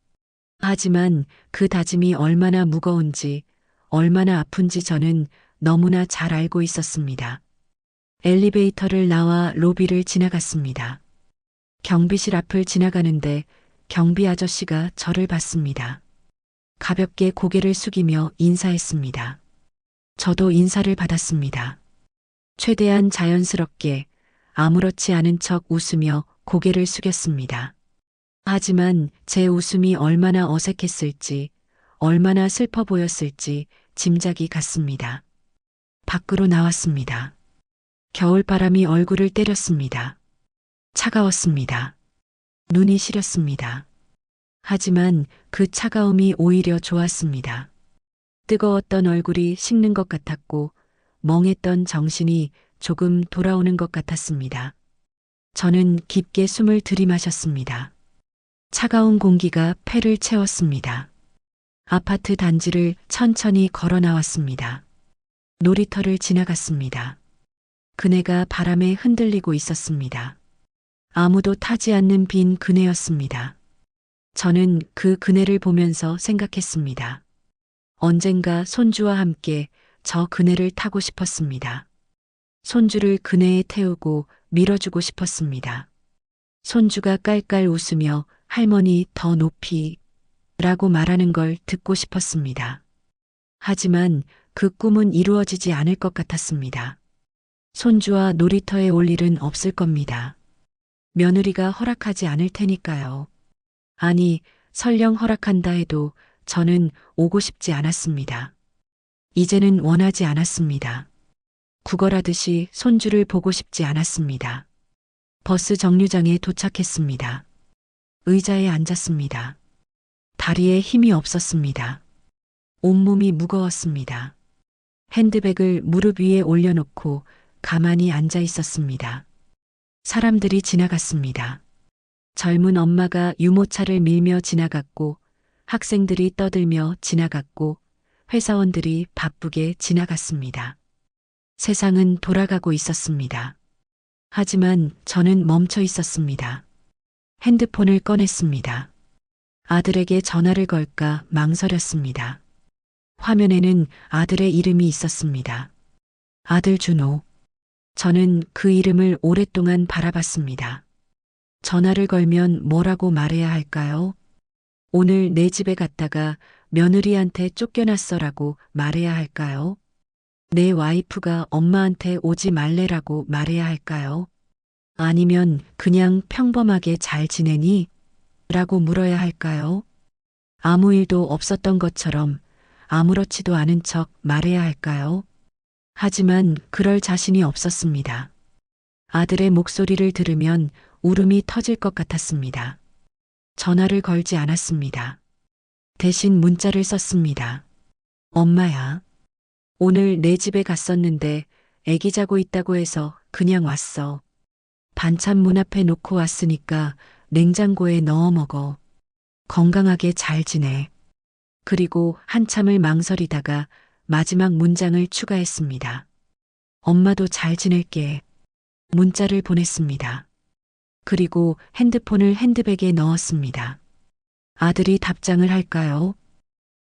하지만 그 다짐이 얼마나 무거운지, 얼마나 아픈지 저는 너무나 잘 알고 있었습니다. 엘리베이터를 나와 로비를 지나갔습니다. 경비실 앞을 지나가는데 경비 아저씨가 저를 봤습니다. 가볍게 고개를 숙이며 인사했습니다. 저도 인사를 받았습니다. 최대한 자연스럽게 아무렇지 않은 척 웃으며 고개를 숙였습니다. 하지만 제 웃음이 얼마나 어색했을지, 얼마나 슬퍼 보였을지 짐작이 갔습니다. 밖으로 나왔습니다. 겨울바람이 얼굴을 때렸습니다. 차가웠습니다. 눈이 시렸습니다. 하지만 그 차가움이 오히려 좋았습니다. 뜨거웠던 얼굴이 식는 것 같았고 멍했던 정신이 조금 돌아오는 것 같았습니다. 저는 깊게 숨을 들이마셨습니다. 차가운 공기가 폐를 채웠습니다. 아파트 단지를 천천히 걸어 나왔습니다. 놀이터를 지나갔습니다. 그네가 바람에 흔들리고 있었습니다. 아무도 타지 않는 빈 그네였습니다. 저는 그 그네를 보면서 생각했습니다. 언젠가 손주와 함께 저 그네를 타고 싶었습니다. 손주를 그네에 태우고 밀어주고 싶었습니다. 손주가 깔깔 웃으며 할머니 더 높이 라고 말하는 걸 듣고 싶었습니다. 하지만 그 꿈은 이루어지지 않을 것 같았습니다. 손주와 놀이터에 올 일은 없을 겁니다. 며느리가 허락하지 않을 테니까요. 아니, 설령 허락한다 해도 저는 오고 싶지 않았습니다. 이제는 원하지 않았습니다. 구걸하듯이 손주를 보고 싶지 않았습니다. 버스 정류장에 도착했습니다. 의자에 앉았습니다. 다리에 힘이 없었습니다. 온몸이 무거웠습니다. 핸드백을 무릎 위에 올려놓고 가만히 앉아 있었습니다. 사람들이 지나갔습니다. 젊은 엄마가 유모차를 밀며 지나갔고 학생들이 떠들며 지나갔고 회사원들이 바쁘게 지나갔습니다. 세상은 돌아가고 있었습니다. 하지만 저는 멈춰 있었습니다. 핸드폰을 꺼냈습니다. 아들에게 전화를 걸까 망설였습니다. 화면에는 아들의 이름이 있었습니다. 아들 준호. 저는 그 이름을 오랫동안 바라봤습니다. 전화를 걸면 뭐라고 말해야 할까요? 오늘 내 집에 갔다가 며느리한테 쫓겨났어라고 말해야 할까요? 내 와이프가 엄마한테 오지 말래라고 말해야 할까요? 아니면 그냥 평범하게 잘 지내니? 라고 물어야 할까요? 아무 일도 없었던 것처럼 아무렇지도 않은 척 말해야 할까요? 하지만 그럴 자신이 없었습니다. 아들의 목소리를 들으면 울음이 터질 것 같았습니다. 전화를 걸지 않았습니다. 대신 문자를 썼습니다. 엄마야. 오늘 내 집에 갔었는데 애기 자고 있다고 해서 그냥 왔어. 반찬 문 앞에 놓고 왔으니까 냉장고에 넣어 먹어. 건강하게 잘 지내. 그리고 한참을 망설이다가 마지막 문장을 추가했습니다. 엄마도 잘 지낼게. 문자를 보냈습니다. 그리고 핸드폰을 핸드백에 넣었습니다. 아들이 답장을 할까요?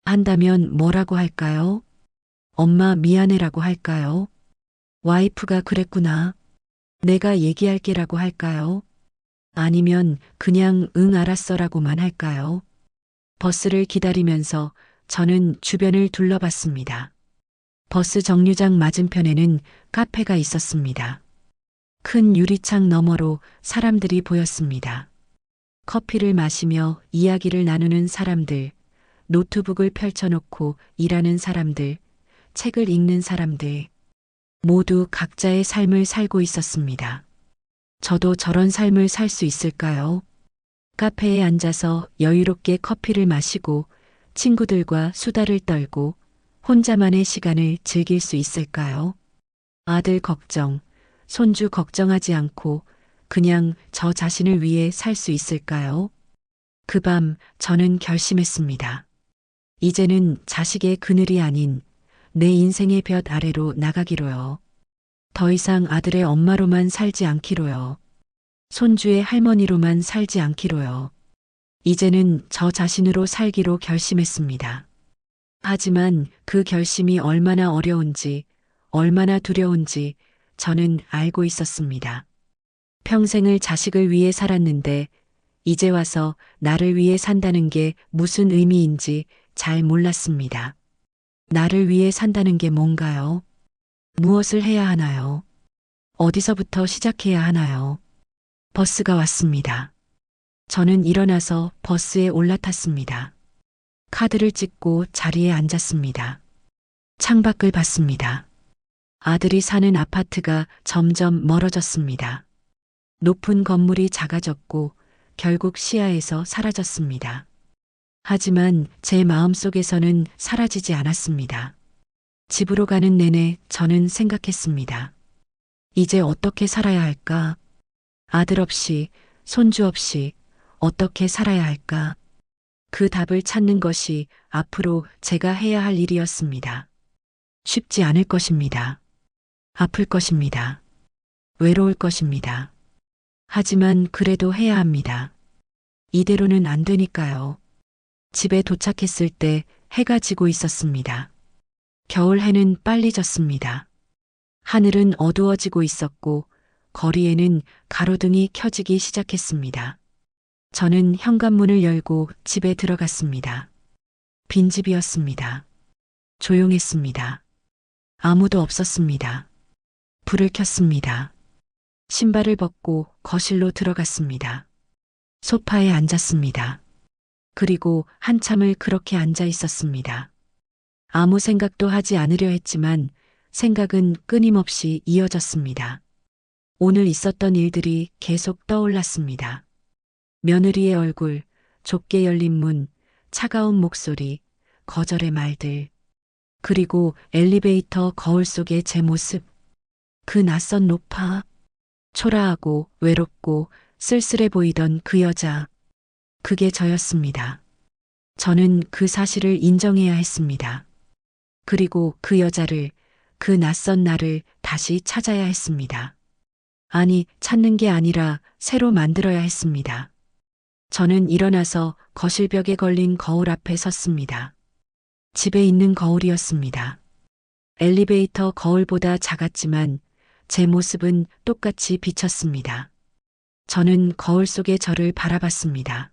한다면 뭐라고 할까요? 엄마 미안해라고 할까요? 와이프가 그랬구나. 내가 얘기할게라고 할까요? 아니면 그냥 응 알았어라고만 할까요? 버스를 기다리면서 저는 주변을 둘러봤습니다. 버스 정류장 맞은편에는 카페가 있었습니다. 큰 유리창 너머로 사람들이 보였습니다. 커피를 마시며 이야기를 나누는 사람들, 노트북을 펼쳐놓고 일하는 사람들, 책을 읽는 사람들, 모두 각자의 삶을 살고 있었습니다. 저도 저런 삶을 살 수 있을까요? 카페에 앉아서 여유롭게 커피를 마시고 친구들과 수다를 떨고 혼자만의 시간을 즐길 수 있을까요? 아들 걱정, 손주 걱정하지 않고 그냥 저 자신을 위해 살 수 있을까요? 그 밤 저는 결심했습니다. 이제는 자식의 그늘이 아닌 내 인생의 볕 아래로 나가기로요. 더 이상 아들의 엄마로만 살지 않기로요. 손주의 할머니로만 살지 않기로요. 이제는 저 자신으로 살기로 결심했습니다. 하지만 그 결심이 얼마나 어려운지, 얼마나 두려운지 저는 알고 있었습니다. 평생을 자식을 위해 살았는데 이제 와서 나를 위해 산다는 게 무슨 의미인지 잘 몰랐습니다. 나를 위해 산다는 게 뭔가요? 무엇을 해야 하나요? 어디서부터 시작해야 하나요? 버스가 왔습니다. 저는 일어나서 버스에 올라탔습니다. 카드를 찍고 자리에 앉았습니다. 창밖을 봤습니다. 아들이 사는 아파트가 점점 멀어졌습니다. 높은 건물이 작아졌고 결국 시야에서 사라졌습니다. 하지만 제 마음속에서는 사라지지 않았습니다. 집으로 가는 내내 저는 생각했습니다. 이제 어떻게 살아야 할까? 아들 없이, 손주 없이 어떻게 살아야 할까? 그 답을 찾는 것이 앞으로 제가 해야 할 일이었습니다. 쉽지 않을 것입니다. 아플 것입니다. 외로울 것입니다. 하지만 그래도 해야 합니다. 이대로는 안 되니까요. 집에 도착했을 때 해가 지고 있었습니다. 겨울 해는 빨리 졌습니다. 하늘은 어두워지고 있었고 거리에는 가로등이 켜지기 시작했습니다. 저는 현관문을 열고 집에 들어갔습니다. 빈집이었습니다. 조용했습니다. 아무도 없었습니다. 불을 켰습니다. 신발을 벗고 거실로 들어갔습니다. 소파에 앉았습니다. 그리고 한참을 그렇게 앉아 있었습니다. 아무 생각도 하지 않으려 했지만 생각은 끊임없이 이어졌습니다. 오늘 있었던 일들이 계속 떠올랐습니다. 며느리의 얼굴, 좁게 열린 문, 차가운 목소리, 거절의 말들, 그리고 엘리베이터 거울 속의 제 모습, 그 낯선 노파, 초라하고 외롭고 쓸쓸해 보이던 그 여자, 그게 저였습니다. 저는 그 사실을 인정해야 했습니다. 그리고 그 여자를, 그 낯선 나를 다시 찾아야 했습니다. 아니, 찾는 게 아니라 새로 만들어야 했습니다. 저는 일어나서 거실벽에 걸린 거울 앞에 섰습니다. 집에 있는 거울이었습니다. 엘리베이터 거울보다 작았지만 제 모습은 똑같이 비쳤습니다. 저는 거울 속의 저를 바라봤습니다.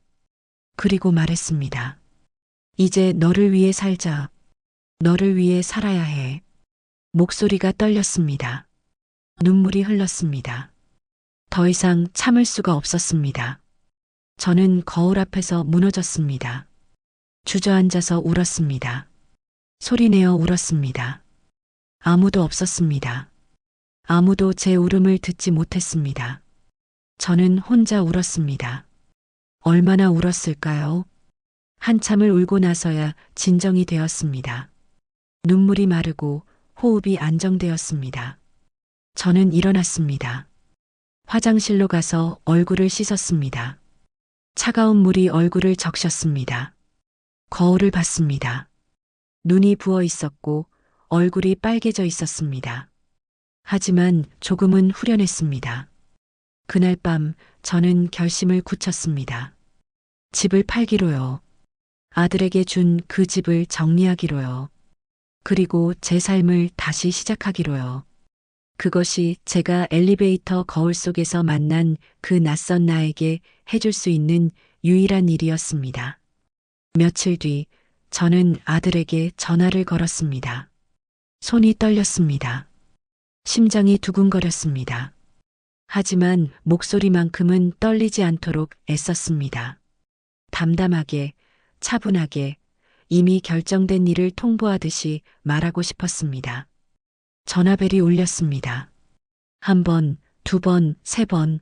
그리고 말했습니다. 이제 너를 위해 살자. 너를 위해 살아야 해. 목소리가 떨렸습니다. 눈물이 흘렀습니다. 더 이상 참을 수가 없었습니다. 저는 거울 앞에서 무너졌습니다. 주저앉아서 울었습니다. 소리내어 울었습니다. 아무도 없었습니다. 아무도 제 울음을 듣지 못했습니다. 저는 혼자 울었습니다. 얼마나 울었을까요? 한참을 울고 나서야 진정이 되었습니다. 눈물이 마르고 호흡이 안정되었습니다. 저는 일어났습니다. 화장실로 가서 얼굴을 씻었습니다. 차가운 물이 얼굴을 적셨습니다. 거울을 봤습니다. 눈이 부어 있었고 얼굴이 빨개져 있었습니다. 하지만 조금은 후련했습니다. 그날 밤 저는 결심을 굳혔습니다. 집을 팔기로요. 아들에게 준 그 집을 정리하기로요. 그리고 제 삶을 다시 시작하기로요. 그것이 제가 엘리베이터 거울 속에서 만난 그 낯선 나에게 해줄 수 있는 유일한 일이었습니다. 며칠 뒤 저는 아들에게 전화를 걸었습니다. 손이 떨렸습니다. 심장이 두근거렸습니다. 하지만 목소리만큼은 떨리지 않도록 애썼습니다. 담담하게, 차분하게, 이미 결정된 일을 통보하듯이 말하고 싶었습니다. 전화벨이 울렸습니다. 한 번, 두 번, 세 번.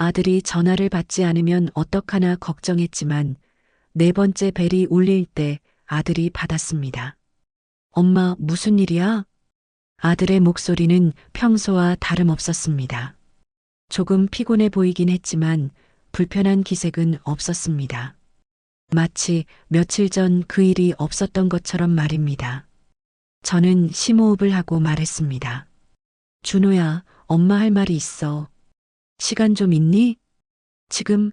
아들이 전화를 받지 않으면 어떡하나 걱정했지만 네 번째 벨이 울릴 때 아들이 받았습니다. 엄마, 무슨 일이야? 아들의 목소리는 평소와 다름없었습니다. 조금 피곤해 보이긴 했지만 불편한 기색은 없었습니다. 마치 며칠 전 그 일이 없었던 것처럼 말입니다. 저는 심호흡을 하고 말했습니다. 준호야, 엄마 할 말이 있어. 시간 좀 있니? 지금?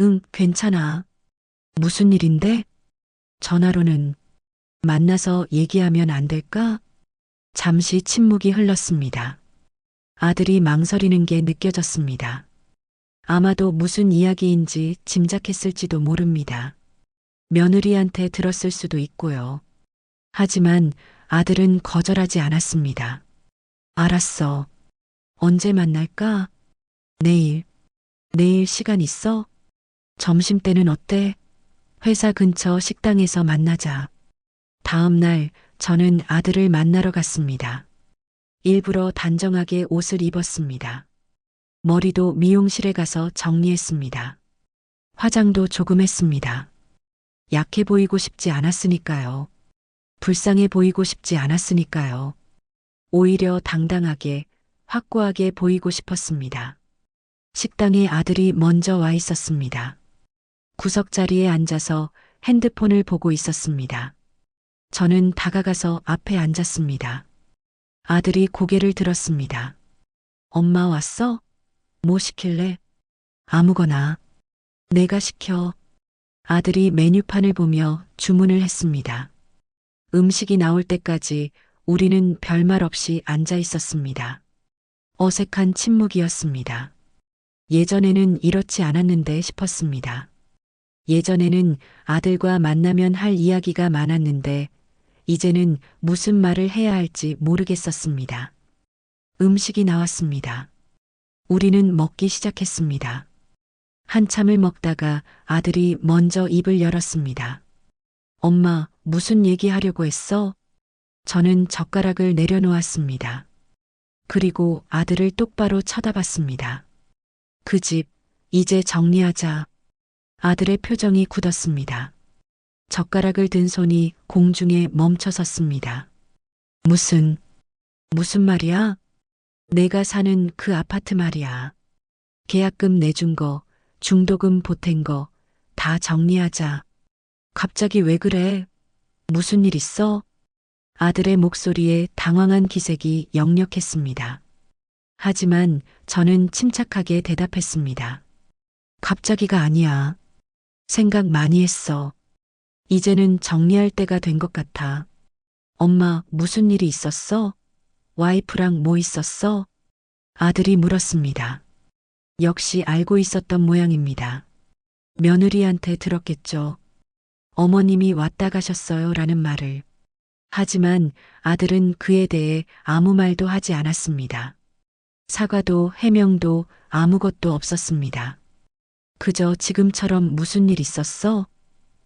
응, 괜찮아. 무슨 일인데? 전화로는 만나서 얘기하면 안 될까? 잠시 침묵이 흘렀습니다. 아들이 망설이는 게 느껴졌습니다. 아마도 무슨 이야기인지 짐작했을지도 모릅니다. 며느리한테 들었을 수도 있고요. 하지만 아들은 거절하지 않았습니다. 알았어. 언제 만날까? 내일. 내일 시간 있어? 점심때는 어때? 회사 근처 식당에서 만나자. 다음 날 저는 아들을 만나러 갔습니다. 일부러 단정하게 옷을 입었습니다. 머리도 미용실에 가서 정리했습니다. 화장도 조금 했습니다. 약해 보이고 싶지 않았으니까요. 불쌍해 보이고 싶지 않았으니까요. 오히려 당당하게, 확고하게 보이고 싶었습니다. 식당에 아들이 먼저 와 있었습니다. 구석자리에 앉아서 핸드폰을 보고 있었습니다. 저는 다가가서 앞에 앉았습니다. 아들이 고개를 들었습니다. 엄마 왔어? 뭐 시킬래? 아무거나. 내가 시켜. 아들이 메뉴판을 보며 주문을 했습니다. 음식이 나올 때까지 우리는 별말 없이 앉아 있었습니다. 어색한 침묵이었습니다. 예전에는 이렇지 않았는데 싶었습니다. 예전에는 아들과 만나면 할 이야기가 많았는데 이제는 무슨 말을 해야 할지 모르겠었습니다. 음식이 나왔습니다. 우리는 먹기 시작했습니다. 한참을 먹다가 아들이 먼저 입을 열었습니다. 엄마, 무슨 얘기하려고 했어? 저는 젓가락을 내려놓았습니다. 그리고 아들을 똑바로 쳐다봤습니다. 그 집, 이제 정리하자. 아들의 표정이 굳었습니다. 젓가락을 든 손이 공중에 멈춰 섰습니다. 무슨 말이야? 내가 사는 그 아파트 말이야. 계약금 내준 거, 중도금 보탠 거, 다 정리하자. 갑자기 왜 그래? 무슨 일 있어? 아들의 목소리에 당황한 기색이 역력했습니다. 하지만 저는 침착하게 대답했습니다. 갑자기가 아니야. 생각 많이 했어. 이제는 정리할 때가 된 것 같아. 엄마, 무슨 일이 있었어? 와이프랑 뭐 있었어? 아들이 물었습니다. 역시 알고 있었던 모양입니다. 며느리한테 들었겠죠. 어머님이 왔다 가셨어요 라는 말을. 하지만 아들은 그에 대해 아무 말도 하지 않았습니다. 사과도 해명도 아무것도 없었습니다. 그저 지금처럼 무슨 일 있었어?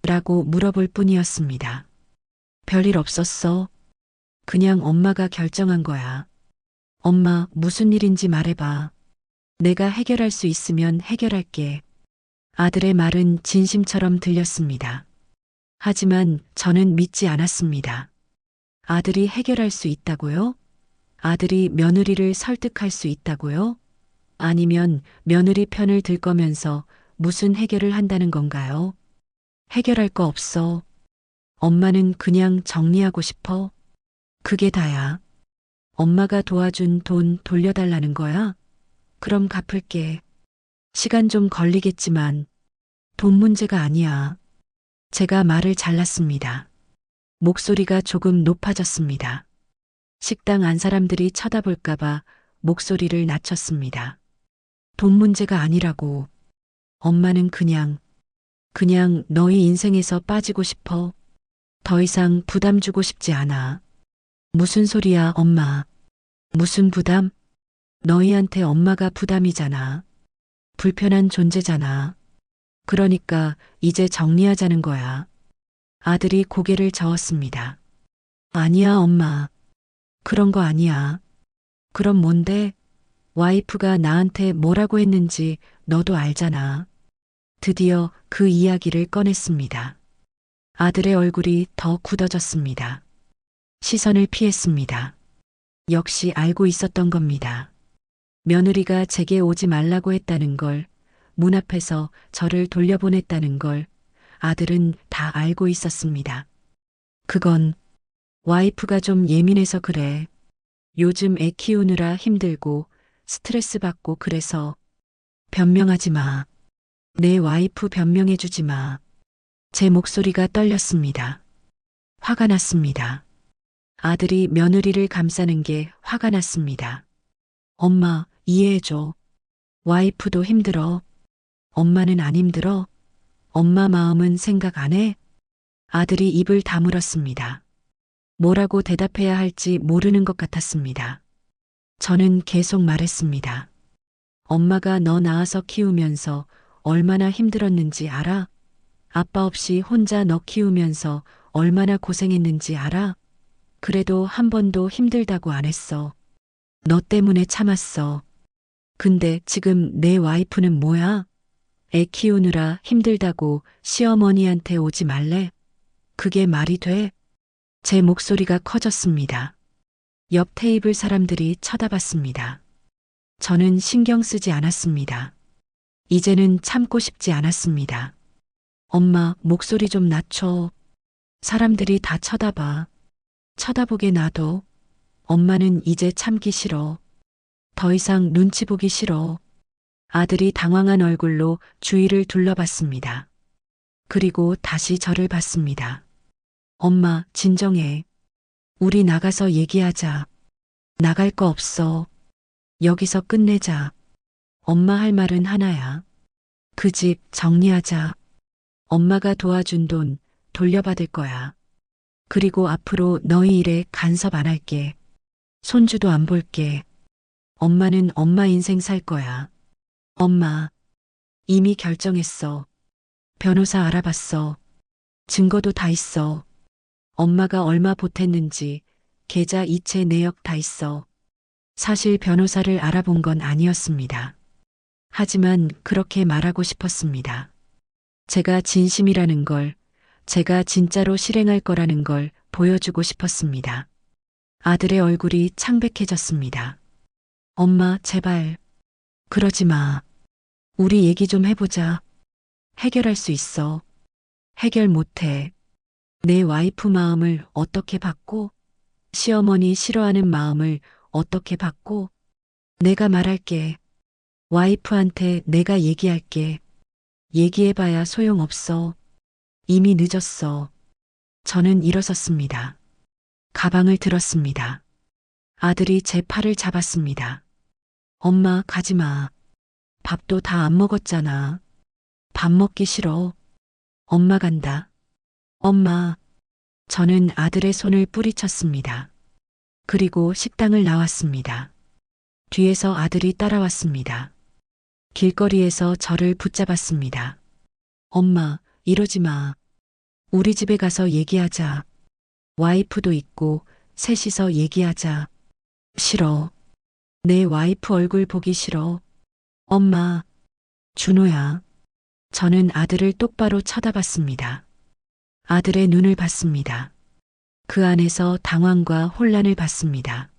라고 물어볼 뿐이었습니다. 별일 없었어. 그냥 엄마가 결정한 거야. 엄마, 무슨 일인지 말해봐. 내가 해결할 수 있으면 해결할게. 아들의 말은 진심처럼 들렸습니다. 하지만 저는 믿지 않았습니다. 아들이 해결할 수 있다고요? 아들이 며느리를 설득할 수 있다고요? 아니면 며느리 편을 들 거면서 무슨 해결을 한다는 건가요? 해결할 거 없어. 엄마는 그냥 정리하고 싶어. 그게 다야. 엄마가 도와준 돈 돌려달라는 거야? 그럼 갚을게. 시간 좀 걸리겠지만 돈 문제가 아니야. 제가 말을 잘랐습니다. 목소리가 조금 높아졌습니다. 식당 안 사람들이 쳐다볼까봐 목소리를 낮췄습니다. 돈 문제가 아니라고. 엄마는 그냥 너희 인생에서 빠지고 싶어. 더 이상 부담 주고 싶지 않아. 무슨 소리야, 엄마. 무슨 부담? 너희한테 엄마가 부담이잖아. 불편한 존재잖아. 그러니까 이제 정리하자는 거야. 아들이 고개를 저었습니다. 아니야, 엄마. 그런 거 아니야. 그럼 뭔데? 와이프가 나한테 뭐라고 했는지 너도 알잖아. 드디어 그 이야기를 꺼냈습니다. 아들의 얼굴이 더 굳어졌습니다. 시선을 피했습니다. 역시 알고 있었던 겁니다. 며느리가 제게 오지 말라고 했다는 걸, 문 앞에서 저를 돌려보냈다는 걸 아들은 다 알고 있었습니다. 그건 와이프가 좀 예민해서 그래. 요즘 애 키우느라 힘들고 스트레스 받고 그래서 변명하지 마. 내 와이프 변명해 주지 마. 제 목소리가 떨렸습니다. 화가 났습니다. 아들이 며느리를 감싸는 게 화가 났습니다. 엄마, 이해해줘. 와이프도 힘들어. 엄마는 안 힘들어? 엄마 마음은 생각 안 해? 아들이 입을 다물었습니다. 뭐라고 대답해야 할지 모르는 것 같았습니다. 저는 계속 말했습니다. 엄마가 너 낳아서 키우면서 얼마나 힘들었는지 알아? 아빠 없이 혼자 너 키우면서 얼마나 고생했는지 알아? 그래도 한 번도 힘들다고 안 했어. 너 때문에 참았어. 근데 지금 내 와이프는 뭐야? 애 키우느라 힘들다고 시어머니한테 오지 말래? 그게 말이 돼? 제 목소리가 커졌습니다. 옆 테이블 사람들이 쳐다봤습니다. 저는 신경 쓰지 않았습니다. 이제는 참고 싶지 않았습니다. 엄마, 목소리 좀 낮춰. 사람들이 다 쳐다봐. 쳐다보게 놔둬. 엄마는 이제 참기 싫어. 더 이상 눈치 보기 싫어. 아들이 당황한 얼굴로 주위를 둘러봤습니다. 그리고 다시 저를 봤습니다. 엄마, 진정해. 우리 나가서 얘기하자. 나갈 거 없어. 여기서 끝내자. 엄마 할 말은 하나야. 그 집 정리하자. 엄마가 도와준 돈 돌려받을 거야. 그리고 앞으로 너희 일에 간섭 안 할게. 손주도 안 볼게. 엄마는 엄마 인생 살 거야. 엄마, 이미 결정했어. 변호사 알아봤어. 증거도 다 있어. 엄마가 얼마 보탰는지 계좌 이체 내역 다 있어. 사실 변호사를 알아본 건 아니었습니다. 하지만 그렇게 말하고 싶었습니다. 제가 진심이라는 걸, 제가 진짜로 실행할 거라는 걸 보여주고 싶었습니다. 아들의 얼굴이 창백해졌습니다. 엄마, 제발. 그러지 마. 우리 얘기 좀 해보자. 해결할 수 있어. 해결 못해. 내 와이프 마음을 어떻게 받고, 시어머니 싫어하는 마음을 어떻게 받고, 내가 말할게. 와이프한테 내가 얘기할게. 얘기해봐야 소용없어. 이미 늦었어. 저는 일어섰습니다. 가방을 들었습니다. 아들이 제 팔을 잡았습니다. 엄마, 가지 마. 밥도 다 안 먹었잖아. 밥 먹기 싫어. 엄마 간다. 엄마. 저는 아들의 손을 뿌리쳤습니다. 그리고 식당을 나왔습니다. 뒤에서 아들이 따라왔습니다. 길거리에서 저를 붙잡았습니다. 엄마, 이러지 마. 우리 집에 가서 얘기하자. 와이프도 있고 셋이서 얘기하자. 싫어. 내 와이프 얼굴 보기 싫어. 엄마, 준호야. 저는 아들을 똑바로 쳐다봤습니다. 아들의 눈을 봤습니다. 그 안에서 당황과 혼란을 봤습니다.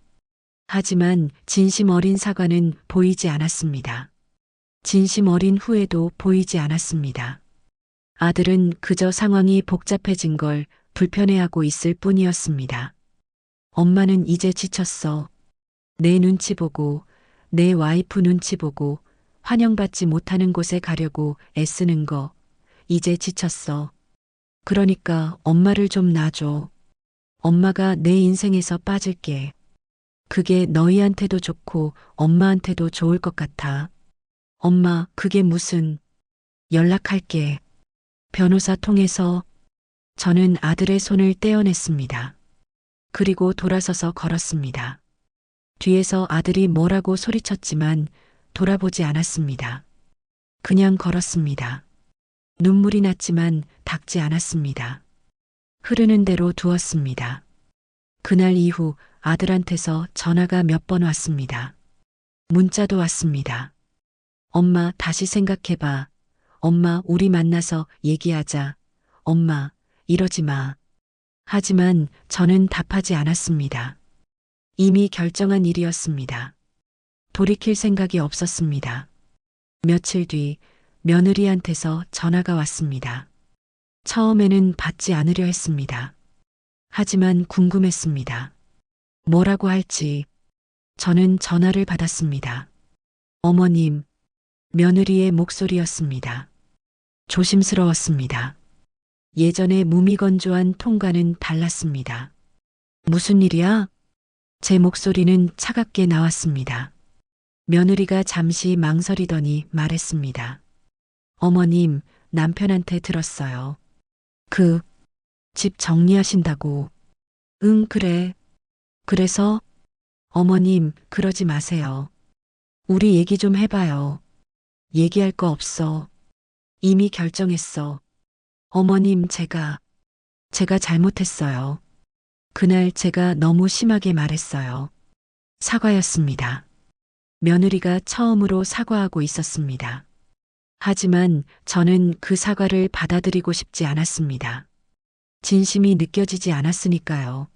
하지만 진심 어린 사과는 보이지 않았습니다. 진심 어린 후회도 보이지 않았습니다. 아들은 그저 상황이 복잡해진 걸 불편해하고 있을 뿐이었습니다. 엄마는 이제 지쳤어. 내 눈치 보고, 내 와이프 눈치 보고, 환영받지 못하는 곳에 가려고 애쓰는 거, 이제 지쳤어. 그러니까 엄마를 좀 놔줘. 엄마가 내 인생에서 빠질게. 그게 너희한테도 좋고 엄마한테도 좋을 것 같아. 엄마, 그게 무슨... 연락할게. 변호사 통해서. 저는 아들의 손을 떼어냈습니다. 그리고 돌아서서 걸었습니다. 뒤에서 아들이 뭐라고 소리쳤지만 돌아보지 않았습니다. 그냥 걸었습니다. 눈물이 났지만 닦지 않았습니다. 흐르는 대로 두었습니다. 그날 이후 아들한테서 전화가 몇 번 왔습니다. 문자도 왔습니다. 엄마, 다시 생각해봐. 엄마, 우리 만나서 얘기하자. 엄마, 이러지 마. 하지만 저는 답하지 않았습니다. 이미 결정한 일이었습니다. 돌이킬 생각이 없었습니다. 며칠 뒤 며느리한테서 전화가 왔습니다. 처음에는 받지 않으려 했습니다. 하지만 궁금했습니다. 뭐라고 할지. 저는 전화를 받았습니다. 어머님, 며느리의 목소리였습니다. 조심스러웠습니다. 예전의 무미건조한 톤과는 달랐습니다. 무슨 일이야? 제 목소리는 차갑게 나왔습니다. 며느리가 잠시 망설이더니 말했습니다. 어머님, 남편한테 들었어요. 집 정리하신다고. 응, 그래. 그래서? 어머님, 그러지 마세요. 우리 얘기 좀 해봐요. 얘기할 거 없어. 이미 결정했어. 어머님, 제가 잘못했어요. 그날 제가 너무 심하게 말했어요. 사과였습니다. 며느리가 처음으로 사과하고 있었습니다. 하지만 저는 그 사과를 받아들이고 싶지 않았습니다. 진심이 느껴지지 않았으니까요.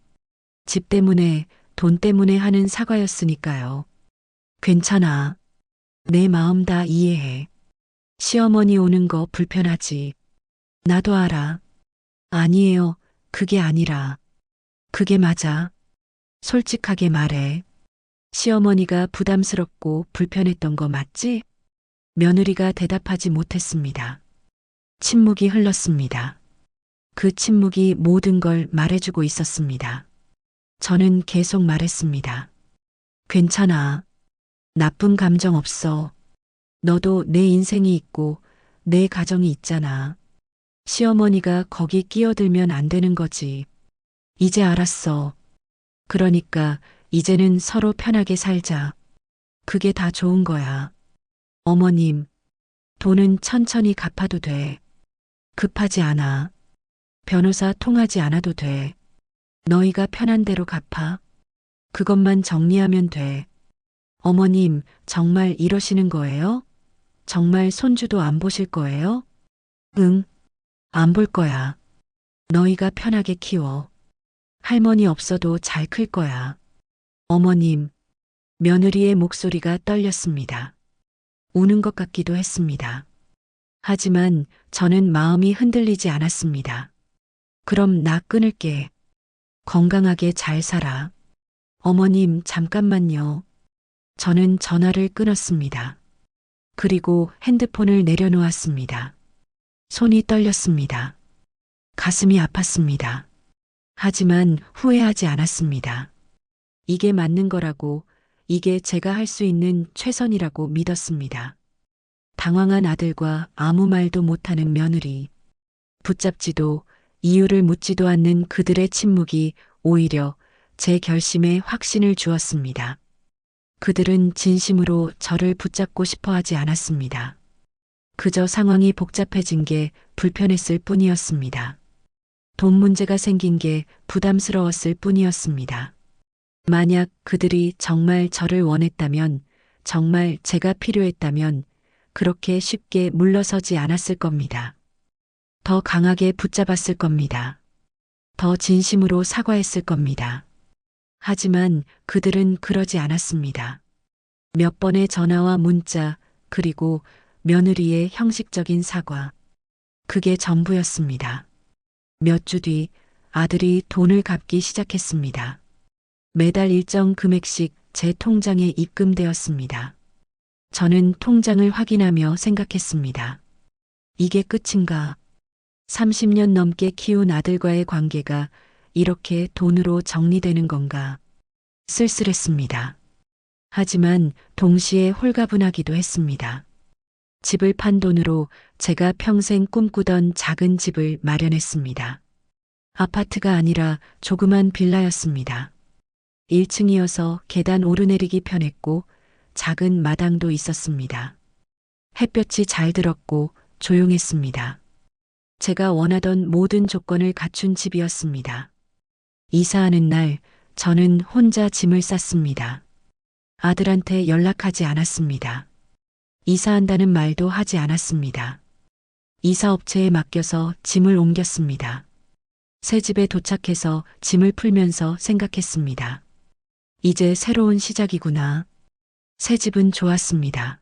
집 때문에, 돈 때문에 하는 사과였으니까요. 괜찮아. 내 마음 다 이해해. 시어머니 오는 거 불편하지. 나도 알아. 아니에요. 그게 아니라. 그게 맞아. 솔직하게 말해. 시어머니가 부담스럽고 불편했던 거 맞지? 며느리가 대답하지 못했습니다. 침묵이 흘렀습니다. 그 침묵이 모든 걸 말해주고 있었습니다. 저는 계속 말했습니다. 괜찮아. 나쁜 감정 없어. 너도 내 인생이 있고 내 가정이 있잖아. 시어머니가 거기 끼어들면 안 되는 거지. 이제 알았어. 그러니까 이제는 서로 편하게 살자. 그게 다 좋은 거야. 어머님, 돈은 천천히 갚아도 돼. 급하지 않아. 변호사 통하지 않아도 돼. 너희가 편한 대로 갚아. 그것만 정리하면 돼. 어머님, 정말 이러시는 거예요? 정말 손주도 안 보실 거예요? 응, 안 볼 거야. 너희가 편하게 키워. 할머니 없어도 잘 클 거야. 어머님, 며느리의 목소리가 떨렸습니다. 우는 것 같기도 했습니다. 하지만 저는 마음이 흔들리지 않았습니다. 그럼 나 끊을게. 건강하게 잘 살아. 어머님, 잠깐만요. 저는 전화를 끊었습니다. 그리고 핸드폰을 내려놓았습니다. 손이 떨렸습니다. 가슴이 아팠습니다. 하지만 후회하지 않았습니다. 이게 맞는 거라고, 이게 제가 할 수 있는 최선이라고 믿었습니다. 당황한 아들과 아무 말도 못하는 며느리, 붙잡지도 이유를 묻지도 않는 그들의 침묵이 오히려 제 결심에 확신을 주었습니다. 그들은 진심으로 저를 붙잡고 싶어 하지 않았습니다. 그저 상황이 복잡해진 게 불편했을 뿐이었습니다. 돈 문제가 생긴 게 부담스러웠을 뿐이었습니다. 만약 그들이 정말 저를 원했다면, 정말 제가 필요했다면 그렇게 쉽게 물러서지 않았을 겁니다. 더 강하게 붙잡았을 겁니다. 더 진심으로 사과했을 겁니다. 하지만 그들은 그러지 않았습니다. 몇 번의 전화와 문자, 그리고 며느리의 형식적인 사과. 그게 전부였습니다. 몇 주 뒤 아들이 돈을 갚기 시작했습니다. 매달 일정 금액씩 제 통장에 입금되었습니다. 저는 통장을 확인하며 생각했습니다. 이게 끝인가? 30년 넘게 키운 아들과의 관계가 이렇게 돈으로 정리되는 건가? 쓸쓸했습니다. 하지만 동시에 홀가분하기도 했습니다. 집을 판 돈으로 제가 평생 꿈꾸던 작은 집을 마련했습니다. 아파트가 아니라 조그만 빌라였습니다. 1층이어서 계단 오르내리기 편했고 작은 마당도 있었습니다. 햇볕이 잘 들었고 조용했습니다. 제가 원하던 모든 조건을 갖춘 집이었습니다. 이사하는 날 저는 혼자 짐을 쌌습니다. 아들한테 연락하지 않았습니다. 이사한다는 말도 하지 않았습니다. 이사업체에 맡겨서 짐을 옮겼습니다. 새 집에 도착해서 짐을 풀면서 생각했습니다. 이제 새로운 시작이구나. 새 집은 좋았습니다.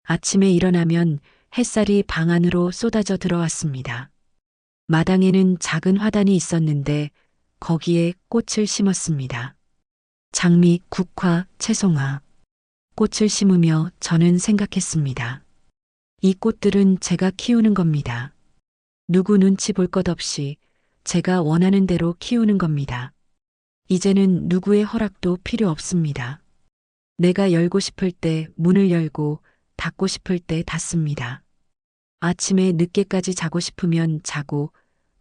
아침에 일어나면 햇살이 방 안으로 쏟아져 들어왔습니다. 마당에는 작은 화단이 있었는데 거기에 꽃을 심었습니다. 장미, 국화, 채송화. 꽃을 심으며 저는 생각했습니다. 이 꽃들은 제가 키우는 겁니다. 누구 눈치 볼 것 없이 제가 원하는 대로 키우는 겁니다. 이제는 누구의 허락도 필요 없습니다. 내가 열고 싶을 때 문을 열고 닫고 싶을 때 닫습니다. 아침에 늦게까지 자고 싶으면 자고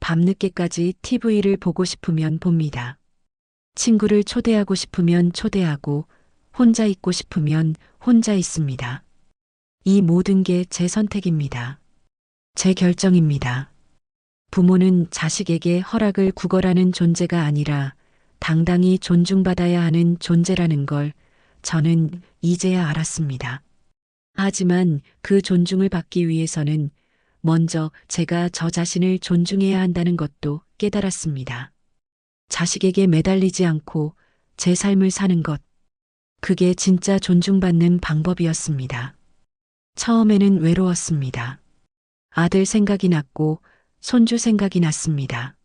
밤늦게까지 TV를 보고 싶으면 봅니다. 친구를 초대하고 싶으면 초대하고 혼자 있고 싶으면 혼자 있습니다. 이 모든 게 제 선택입니다. 제 결정입니다. 부모는 자식에게 허락을 구걸하는 존재가 아니라 당당히 존중받아야 하는 존재라는 걸 저는 이제야 알았습니다. 하지만 그 존중을 받기 위해서는 먼저 제가 저 자신을 존중해야 한다는 것도 깨달았습니다. 자식에게 매달리지 않고 제 삶을 사는 것. 그게 진짜 존중받는 방법이었습니다. 처음에는 외로웠습니다. 아들 생각이 났고 손주 생각이 났습니다.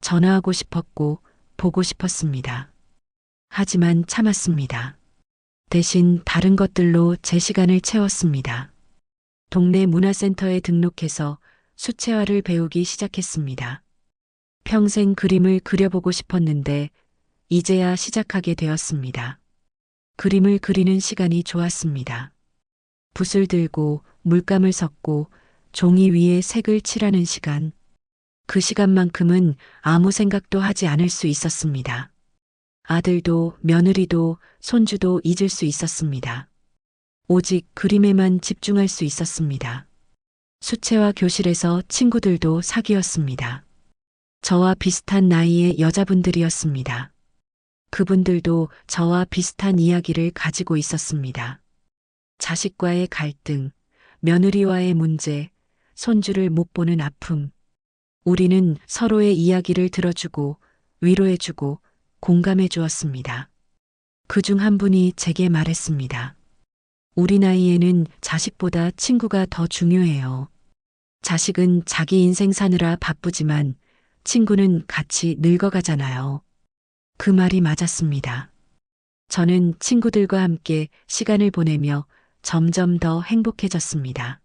전화하고 싶었고 보고 싶었습니다. 하지만 참았습니다. 대신 다른 것들로 제 시간을 채웠습니다. 동네 문화센터에 등록해서 수채화를 배우기 시작했습니다. 평생 그림을 그려보고 싶었는데 이제야 시작하게 되었습니다. 그림을 그리는 시간이 좋았습니다. 붓을 들고 물감을 섞고 종이 위에 색을 칠하는 시간. 그 시간만큼은 아무 생각도 하지 않을 수 있었습니다. 아들도 며느리도 손주도 잊을 수 있었습니다. 오직 그림에만 집중할 수 있었습니다. 수채화 교실에서 친구들도 사귀었습니다. 저와 비슷한 나이의 여자분들이었습니다. 그분들도 저와 비슷한 이야기를 가지고 있었습니다. 자식과의 갈등, 며느리와의 문제, 손주를 못 보는 아픔. 우리는 서로의 이야기를 들어주고 위로해주고 공감해 주었습니다. 그중 한 분이 제게 말했습니다. 우리 나이에는 자식보다 친구가 더 중요해요. 자식은 자기 인생 사느라 바쁘지만 친구는 같이 늙어가잖아요. 그 말이 맞았습니다. 저는 친구들과 함께 시간을 보내며 점점 더 행복해졌습니다.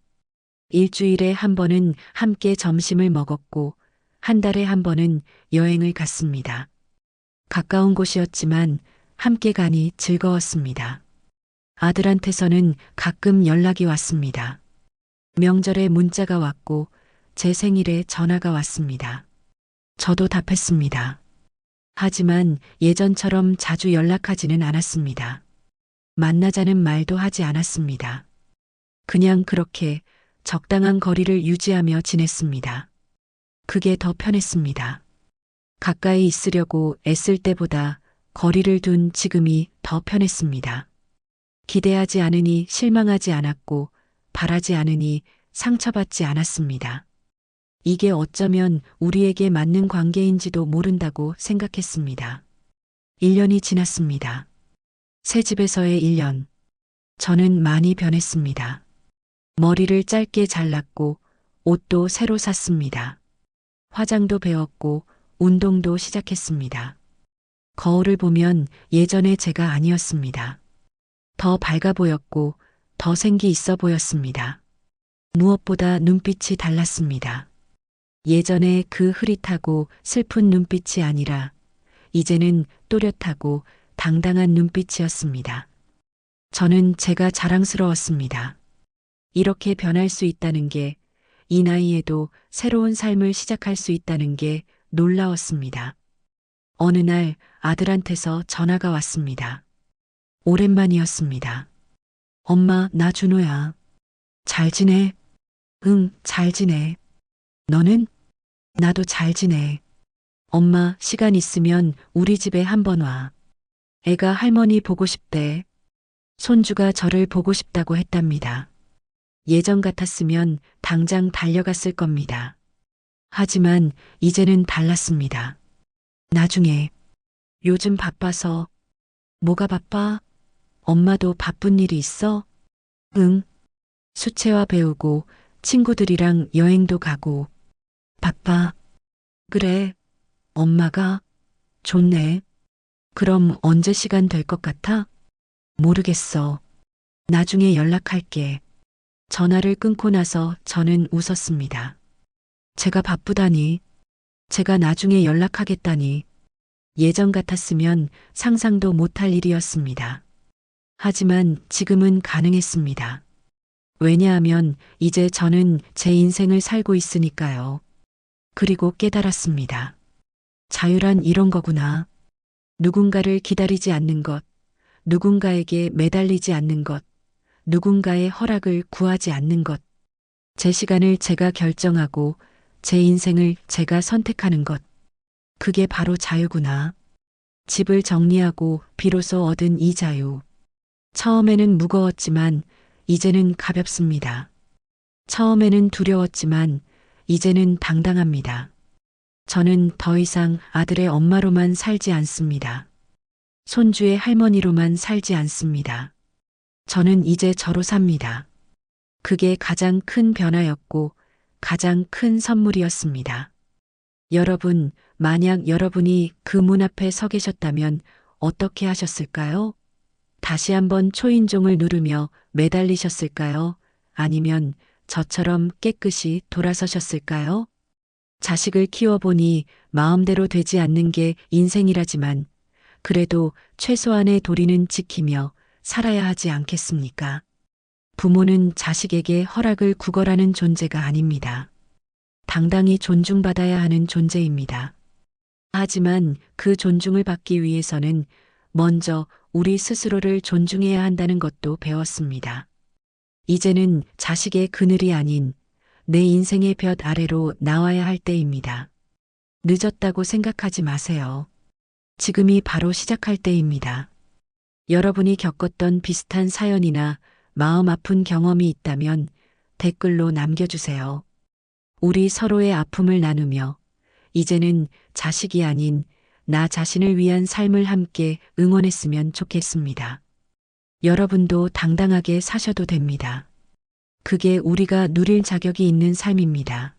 일주일에 한 번은 함께 점심을 먹었고 한 달에 한 번은 여행을 갔습니다. 가까운 곳이었지만 함께 가니 즐거웠습니다. 아들한테서는 가끔 연락이 왔습니다. 명절에 문자가 왔고 제 생일에 전화가 왔습니다. 저도 답했습니다. 하지만 예전처럼 자주 연락하지는 않았습니다. 만나자는 말도 하지 않았습니다. 그냥 그렇게 적당한 거리를 유지하며 지냈습니다. 그게 더 편했습니다. 가까이 있으려고 애쓸 때보다 거리를 둔 지금이 더 편했습니다. 기대하지 않으니 실망하지 않았고 바라지 않으니 상처받지 않았습니다. 이게 어쩌면 우리에게 맞는 관계인지도 모른다고 생각했습니다. 1년이 지났습니다. 새 집에서의 1년. 저는 많이 변했습니다. 머리를 짧게 잘랐고 옷도 새로 샀습니다. 화장도 배웠고 운동도 시작했습니다. 거울을 보면 예전의 제가 아니었습니다. 더 밝아 보였고 더 생기 있어 보였습니다. 무엇보다 눈빛이 달랐습니다. 예전에 그 흐릿하고 슬픈 눈빛이 아니라 이제는 또렷하고 당당한 눈빛이었습니다. 저는 제가 자랑스러웠습니다. 이렇게 변할 수 있다는 게, 이 나이에도 새로운 삶을 시작할 수 있다는 게 놀라웠습니다. 어느 날 아들한테서 전화가 왔습니다. 오랜만이었습니다. 엄마, 나 준호야. 잘 지내? 응, 잘 지내. 너는? 나도 잘 지내. 엄마, 시간 있으면 우리 집에 한번 와. 애가 할머니 보고 싶대. 손주가 저를 보고 싶다고 했답니다. 예전 같았으면 당장 달려갔을 겁니다. 하지만 이제는 달랐습니다. 나중에, 요즘 바빠서. 뭐가 바빠? 엄마도 바쁜 일이 있어? 응. 수채화 배우고 친구들이랑 여행도 가고. 바빠. 그래. 엄마가? 좋네. 그럼 언제 시간 될 것 같아? 모르겠어. 나중에 연락할게. 전화를 끊고 나서 저는 웃었습니다. 제가 바쁘다니. 제가 나중에 연락하겠다니. 예전 같았으면 상상도 못할 일이었습니다. 하지만 지금은 가능했습니다. 왜냐하면 이제 저는 제 인생을 살고 있으니까요. 그리고 깨달았습니다. 자유란 이런 거구나. 누군가를 기다리지 않는 것, 누군가에게 매달리지 않는 것, 누군가의 허락을 구하지 않는 것, 제 시간을 제가 결정하고 제 인생을 제가 선택하는 것. 그게 바로 자유구나. 집을 정리하고 비로소 얻은 이 자유. 처음에는 무거웠지만 이제는 가볍습니다. 처음에는 두려웠지만 이제는 당당합니다. 저는 더 이상 아들의 엄마로만 살지 않습니다. 손주의 할머니로만 살지 않습니다. 저는 이제 저로 삽니다. 그게 가장 큰 변화였고 가장 큰 선물이었습니다. 여러분, 만약 여러분이 그 문 앞에 서 계셨다면 어떻게 하셨을까요? 다시 한번 초인종을 누르며 매달리셨을까요? 아니면 저처럼 깨끗이 돌아서셨을까요? 자식을 키워보니 마음대로 되지 않는 게 인생이라지만 그래도 최소한의 도리는 지키며 살아야 하지 않겠습니까? 부모는 자식에게 허락을 구걸하는 존재가 아닙니다. 당당히 존중받아야 하는 존재입니다. 하지만 그 존중을 받기 위해서는 먼저 우리 스스로를 존중해야 한다는 것도 배웠습니다. 이제는 자식의 그늘이 아닌 내 인생의 볕 아래로 나와야 할 때입니다. 늦었다고 생각하지 마세요. 지금이 바로 시작할 때입니다. 여러분이 겪었던 비슷한 사연이나 마음 아픈 경험이 있다면 댓글로 남겨주세요. 우리 서로의 아픔을 나누며 이제는 자식이 아닌 나 자신을 위한 삶을 함께 응원했으면 좋겠습니다. 여러분도 당당하게 사셔도 됩니다. 그게 우리가 누릴 자격이 있는 삶입니다.